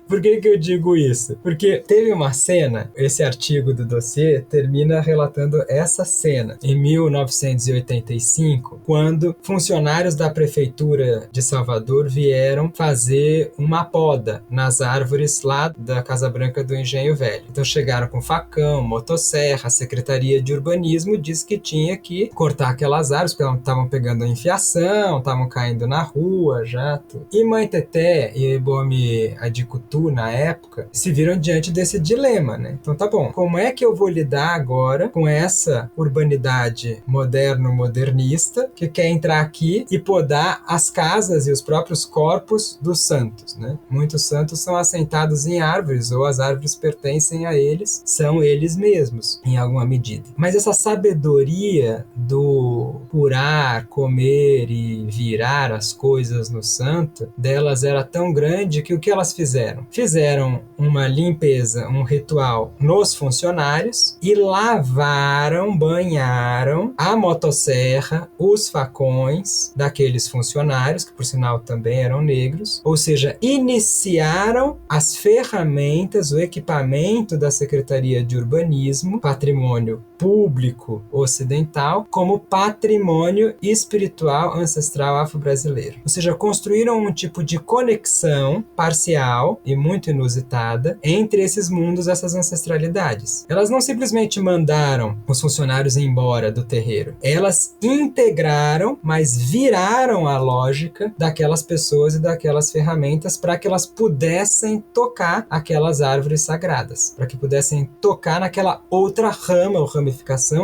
Por que eu digo isso? Porque teve uma cena, esse artigo do dossiê termina relatando essa cena, em 1985, quando funcionários da prefeitura de Salvador vieram fazer uma poda nas árvores lá da Casa Branca do Engenho Velho. Então chegaram com facão, motosserra, a Secretaria de Urbanismo disse que tinha que cortar aquelas árvores, porque elas estavam pegando infiação, estavam caindo na rua já, tudo. E Mãe Teté e Bome Adicutu Sul na época, se viram diante desse dilema, né? Então tá bom, como é que eu vou lidar agora com essa urbanidade moderno-modernista que quer entrar aqui e podar as casas e os próprios corpos dos santos, né? Muitos santos são assentados em árvores, ou as árvores pertencem a eles, são eles mesmos, em alguma medida. Mas essa sabedoria do curar, comer e virar as coisas no santo, delas era tão grande que o que elas fizeram? Fizeram uma limpeza, um ritual nos funcionários e lavaram, banharam a motosserra, os facões daqueles funcionários, que por sinal também eram negros, ou seja, iniciaram as ferramentas, o equipamento da Secretaria de Urbanismo, patrimônio público ocidental, como patrimônio espiritual ancestral afro-brasileiro. Ou seja, construíram um tipo de conexão parcial e muito inusitada entre esses mundos, essas ancestralidades. Elas não simplesmente mandaram os funcionários embora do terreiro, elas integraram, mas viraram a lógica daquelas pessoas e daquelas ferramentas para que elas pudessem tocar aquelas árvores sagradas, para que pudessem tocar naquela outra rama ou ramificação.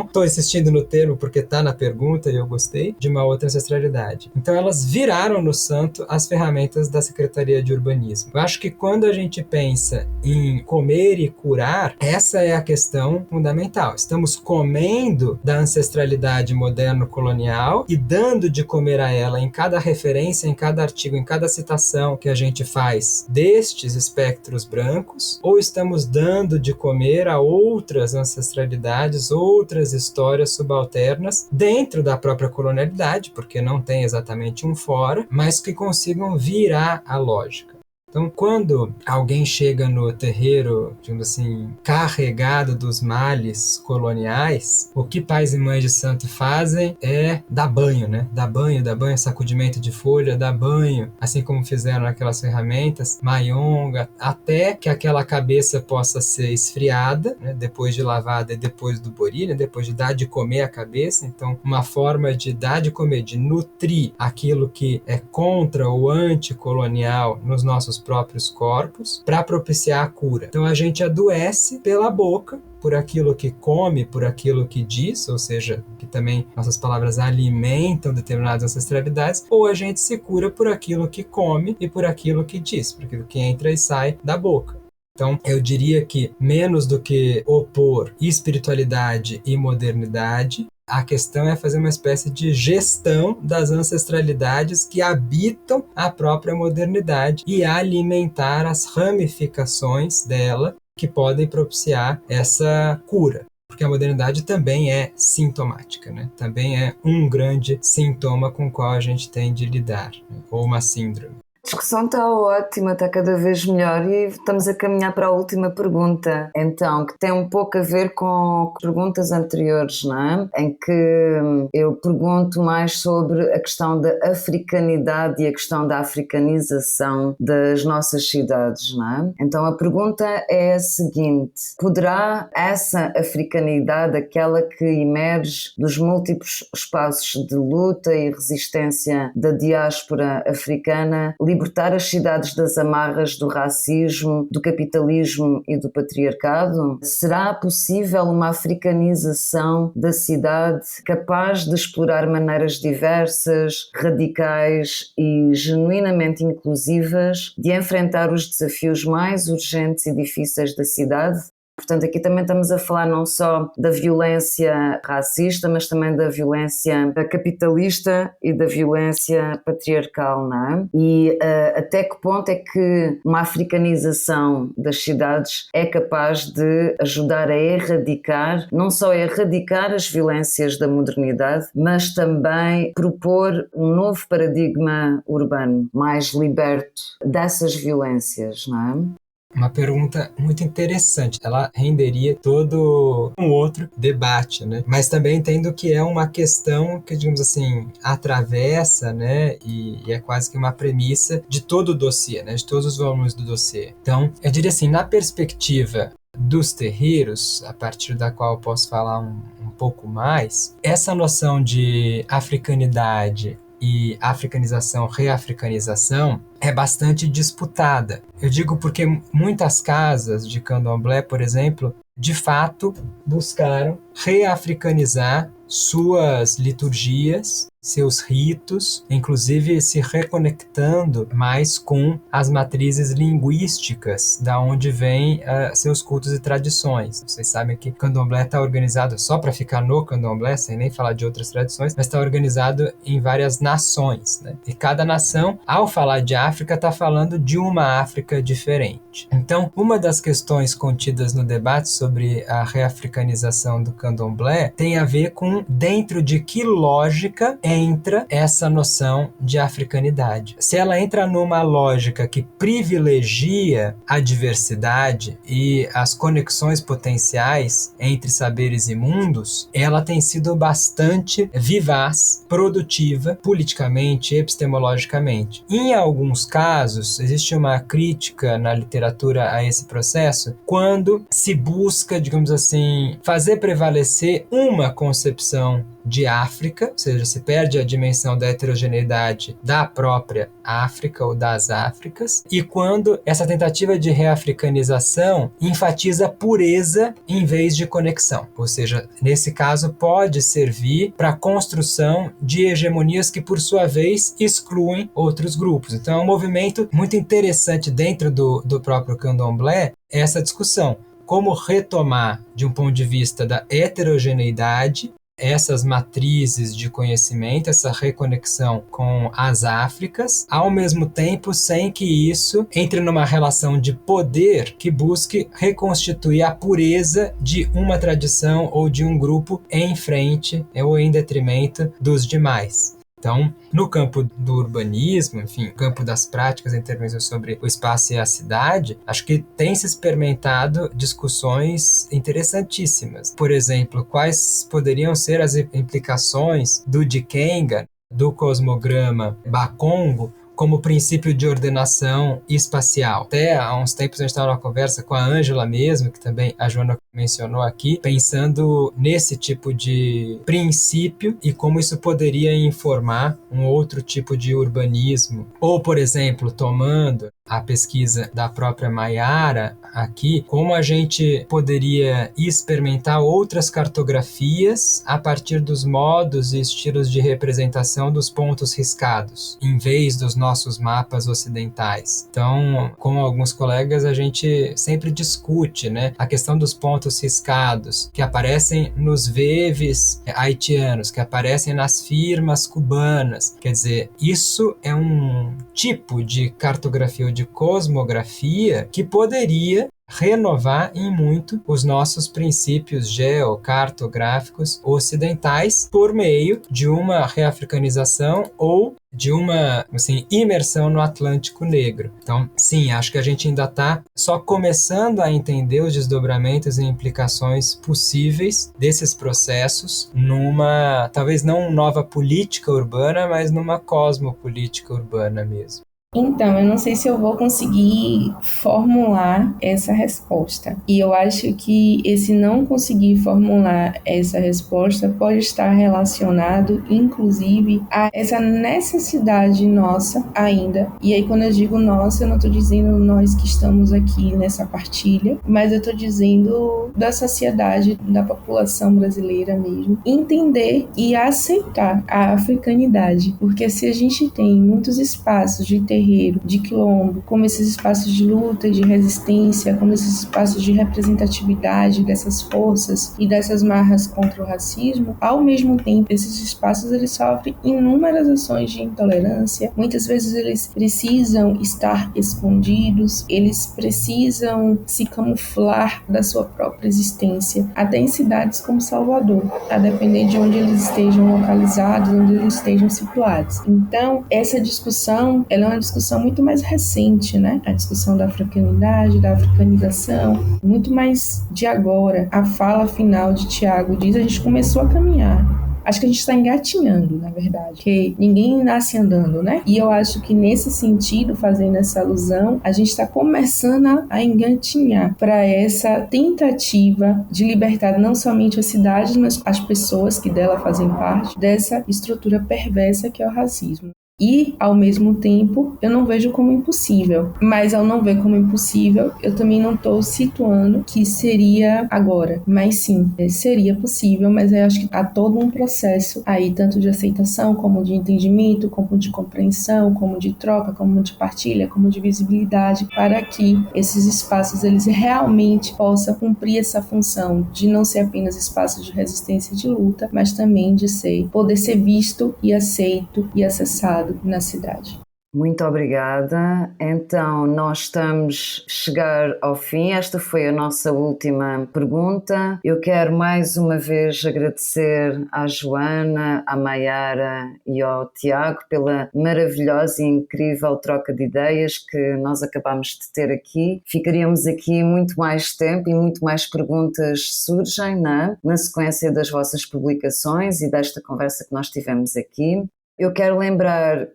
Estou insistindo no termo porque está na pergunta e eu gostei, de uma outra ancestralidade. Então elas viraram no santo as ferramentas da Secretaria de Urbanismo. Eu acho que quando a gente pensa em comer e curar, essa é a questão fundamental. Estamos comendo da ancestralidade moderno-colonial e dando de comer a ela em cada referência, em cada artigo, em cada citação que a gente faz destes espectros brancos, ou estamos dando de comer a outras ancestralidades, outras histórias subalternas dentro da própria colonialidade, porque não tem exatamente um fora, mas que consigam virar a lógica. Então, quando alguém chega no terreiro, digamos assim, carregado dos males coloniais, o que pais e mães de santo fazem é dar banho, né? Dar banho, sacudimento de folha, dar banho, assim como fizeram naquelas ferramentas, maionga, até que aquela cabeça possa ser esfriada, né? Depois de lavada e depois do bori, né? Depois de dar de comer a cabeça. Então, uma forma de dar de comer, de nutrir aquilo que é contra o anticolonial nos nossos próprios corpos, para propiciar a cura. Então a gente adoece pela boca, por aquilo que come, por aquilo que diz, ou seja, que também nossas palavras alimentam determinadas ancestralidades, ou a gente se cura por aquilo que come e por aquilo que diz, por aquilo que entra e sai da boca. Então, eu diria que menos do que opor espiritualidade e modernidade, a questão é fazer uma espécie de gestão das ancestralidades que habitam a própria modernidade e alimentar as ramificações dela que podem propiciar essa cura. Porque a modernidade também é sintomática, né? Também é um grande sintoma com o qual a gente tem de lidar, né? Ou uma síndrome. A discussão está ótima, está cada vez melhor e estamos a caminhar para a última pergunta, então, que tem um pouco a ver com perguntas anteriores, não é? Em que eu pergunto mais sobre a questão da africanidade e a questão da africanização das nossas cidades, não é? Então a pergunta é a seguinte: poderá essa africanidade, aquela que emerge dos múltiplos espaços de luta e resistência da diáspora africana, libertar as cidades das amarras do racismo, do capitalismo e do patriarcado? Será possível uma africanização da cidade capaz de explorar maneiras diversas, radicais e genuinamente inclusivas de enfrentar os desafios mais urgentes e difíceis da cidade? Portanto, aqui também estamos a falar não só da violência racista, mas também da violência capitalista e da violência patriarcal, não é? E até que ponto é que uma africanização das cidades é capaz de ajudar a erradicar, não só a erradicar as violências da modernidade, mas também propor um novo paradigma urbano, mais liberto dessas violências, não é? Uma pergunta muito interessante. Ela renderia todo um outro debate, né? Mas também entendo que é uma questão que, digamos assim, atravessa, né? E é quase que uma premissa de todo o dossiê, né? De todos os volumes do dossiê. Então, eu diria assim, na perspectiva dos terreiros, a partir da qual eu posso falar um pouco mais, essa noção de africanidade e africanização, reafricanização, é bastante disputada. Eu digo porque muitas casas de candomblé, por exemplo, de fato buscaram reafricanizar suas liturgias, seus ritos, inclusive se reconectando mais com as matrizes linguísticas da onde vêm seus cultos e tradições. Vocês sabem que o candomblé está organizado, só para ficar no candomblé, sem nem falar de outras tradições, mas está organizado em várias nações, né? E cada nação, ao falar de África, está falando de uma África diferente. Então, uma das questões contidas no debate sobre a reafricanização do candomblé tem a ver com dentro de que lógica entra essa noção de africanidade. Se ela entra numa lógica que privilegia a diversidade e as conexões potenciais entre saberes e mundos, ela tem sido bastante vivaz, produtiva, politicamente, epistemologicamente. Em alguns casos, existe uma crítica na literatura a esse processo quando se busca, digamos assim, fazer prevalecer uma concepção de África, ou seja, se perde a dimensão da heterogeneidade da própria África ou das Áfricas, e quando essa tentativa de reafricanização enfatiza pureza em vez de conexão, ou seja, nesse caso pode servir para a construção de hegemonias que, por sua vez, excluem outros grupos. Então é um movimento muito interessante dentro do próprio candomblé essa discussão, como retomar, de um ponto de vista da heterogeneidade, essas matrizes de conhecimento, essa reconexão com as Áfricas, ao mesmo tempo sem que isso entre numa relação de poder que busque reconstituir a pureza de uma tradição ou de um grupo em frente ou em detrimento dos demais. Então, no campo do urbanismo, enfim, no campo das práticas e intervenções sobre o espaço e a cidade, acho que tem se experimentado discussões interessantíssimas. Por exemplo, quais poderiam ser as implicações do Dikenga, do cosmograma Bakongo, como princípio de ordenação espacial. Até há uns tempos a gente estava numa conversa com a Ângela mesmo, que também a Joana mencionou aqui, pensando nesse tipo de princípio e como isso poderia informar um outro tipo de urbanismo. Ou, por exemplo, tomando a pesquisa da própria Maiara aqui, como a gente poderia experimentar outras cartografias a partir dos modos e estilos de representação dos pontos riscados, em vez dos nossos mapas ocidentais. Então, com alguns colegas, a gente sempre discute, né, a questão dos pontos riscados, que aparecem nos veves haitianos, que aparecem nas firmas cubanas. Quer dizer, isso é um tipo de cartografia ou de cosmografia que poderia renovar em muito os nossos princípios geocartográficos ocidentais por meio de uma reafricanização ou de uma imersão no Atlântico Negro. Então, sim, acho que a gente ainda está só começando a entender os desdobramentos e implicações possíveis desses processos numa, talvez não nova política urbana, mas numa cosmopolítica urbana mesmo. Então, eu não sei se eu vou conseguir formular essa resposta. E eu acho que esse não conseguir formular essa resposta pode estar relacionado, inclusive, a essa necessidade nossa ainda. E aí, quando eu digo nossa, eu não estou dizendo nós que estamos aqui nessa partilha, mas eu estou dizendo da sociedade, da população brasileira mesmo, entender e aceitar a africanidade. Porque se a gente tem muitos espaços de terreiro, de quilombo, como esses espaços de luta e de resistência, como esses espaços de representatividade dessas forças e dessas marras contra o racismo, ao mesmo tempo, esses espaços eles sofrem inúmeras ações de intolerância, muitas vezes eles precisam estar escondidos, eles precisam se camuflar da sua própria existência, até em cidades como Salvador, a depender de onde eles estejam localizados, onde eles estejam situados. Então, essa discussão, ela é uma discussão muito mais recente, né? A discussão da africanidade, da africanização, muito mais de agora. A fala final de Tiago diz: a gente começou a caminhar. Acho que a gente está engatinhando, na verdade, porque ninguém nasce andando, né? E eu acho que nesse sentido, fazendo essa alusão, a gente está começando a engatinhar para essa tentativa de libertar não somente a cidade, mas as pessoas que dela fazem parte dessa estrutura perversa que é o racismo. E, ao mesmo tempo, eu não vejo como impossível. Mas, ao não ver como impossível, eu também não estou situando que seria agora. Mas, sim, seria possível, mas eu acho que há todo um processo aí, tanto de aceitação, como de entendimento, como de compreensão, como de troca, como de partilha, como de visibilidade, para que esses espaços, eles realmente possam cumprir essa função de não ser apenas espaços de resistência e de luta, mas também de poder ser visto e aceito e acessado na cidade. Muito obrigada. Então, nós estamos a chegar ao fim. Esta foi a nossa última pergunta. Eu quero mais uma vez agradecer à Joana, à Maiara e ao Tiago pela maravilhosa e incrível troca de ideias que nós acabamos de ter aqui. Ficaríamos aqui muito mais tempo e muito mais perguntas surgem na sequência das vossas publicações e desta conversa que nós tivemos aqui. Eu quero lembrar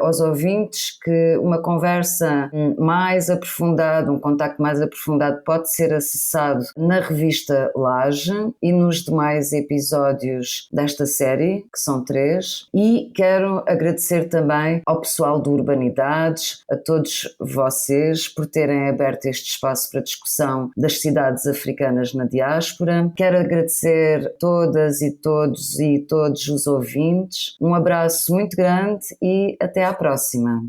aos ouvintes que uma conversa mais aprofundada, um contacto mais aprofundado pode ser acessado na revista Laje e nos demais episódios desta série, que são 3. E quero agradecer também ao pessoal do Urbanidades, a todos vocês por terem aberto este espaço para discussão das cidades africanas na diáspora. Quero agradecer todas e todos os ouvintes. Um abraço muito grande e até à próxima.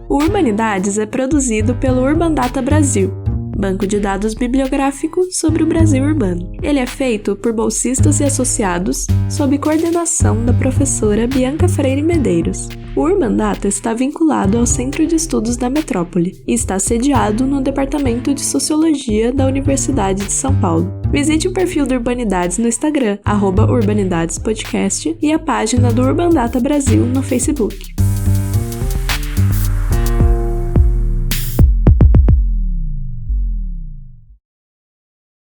O Urbanidades é produzido pelo Urban Data Brasil, banco de dados bibliográfico sobre o Brasil urbano. Ele é feito por bolsistas e associados, sob coordenação da professora Bianca Freire Medeiros. O Urban Data está vinculado ao Centro de Estudos da Metrópole e está sediado no Departamento de Sociologia da Universidade de São Paulo. Visite o perfil do Urbanidades no Instagram, @Urbanidadespodcast, e a página do Urban Data Brasil no Facebook.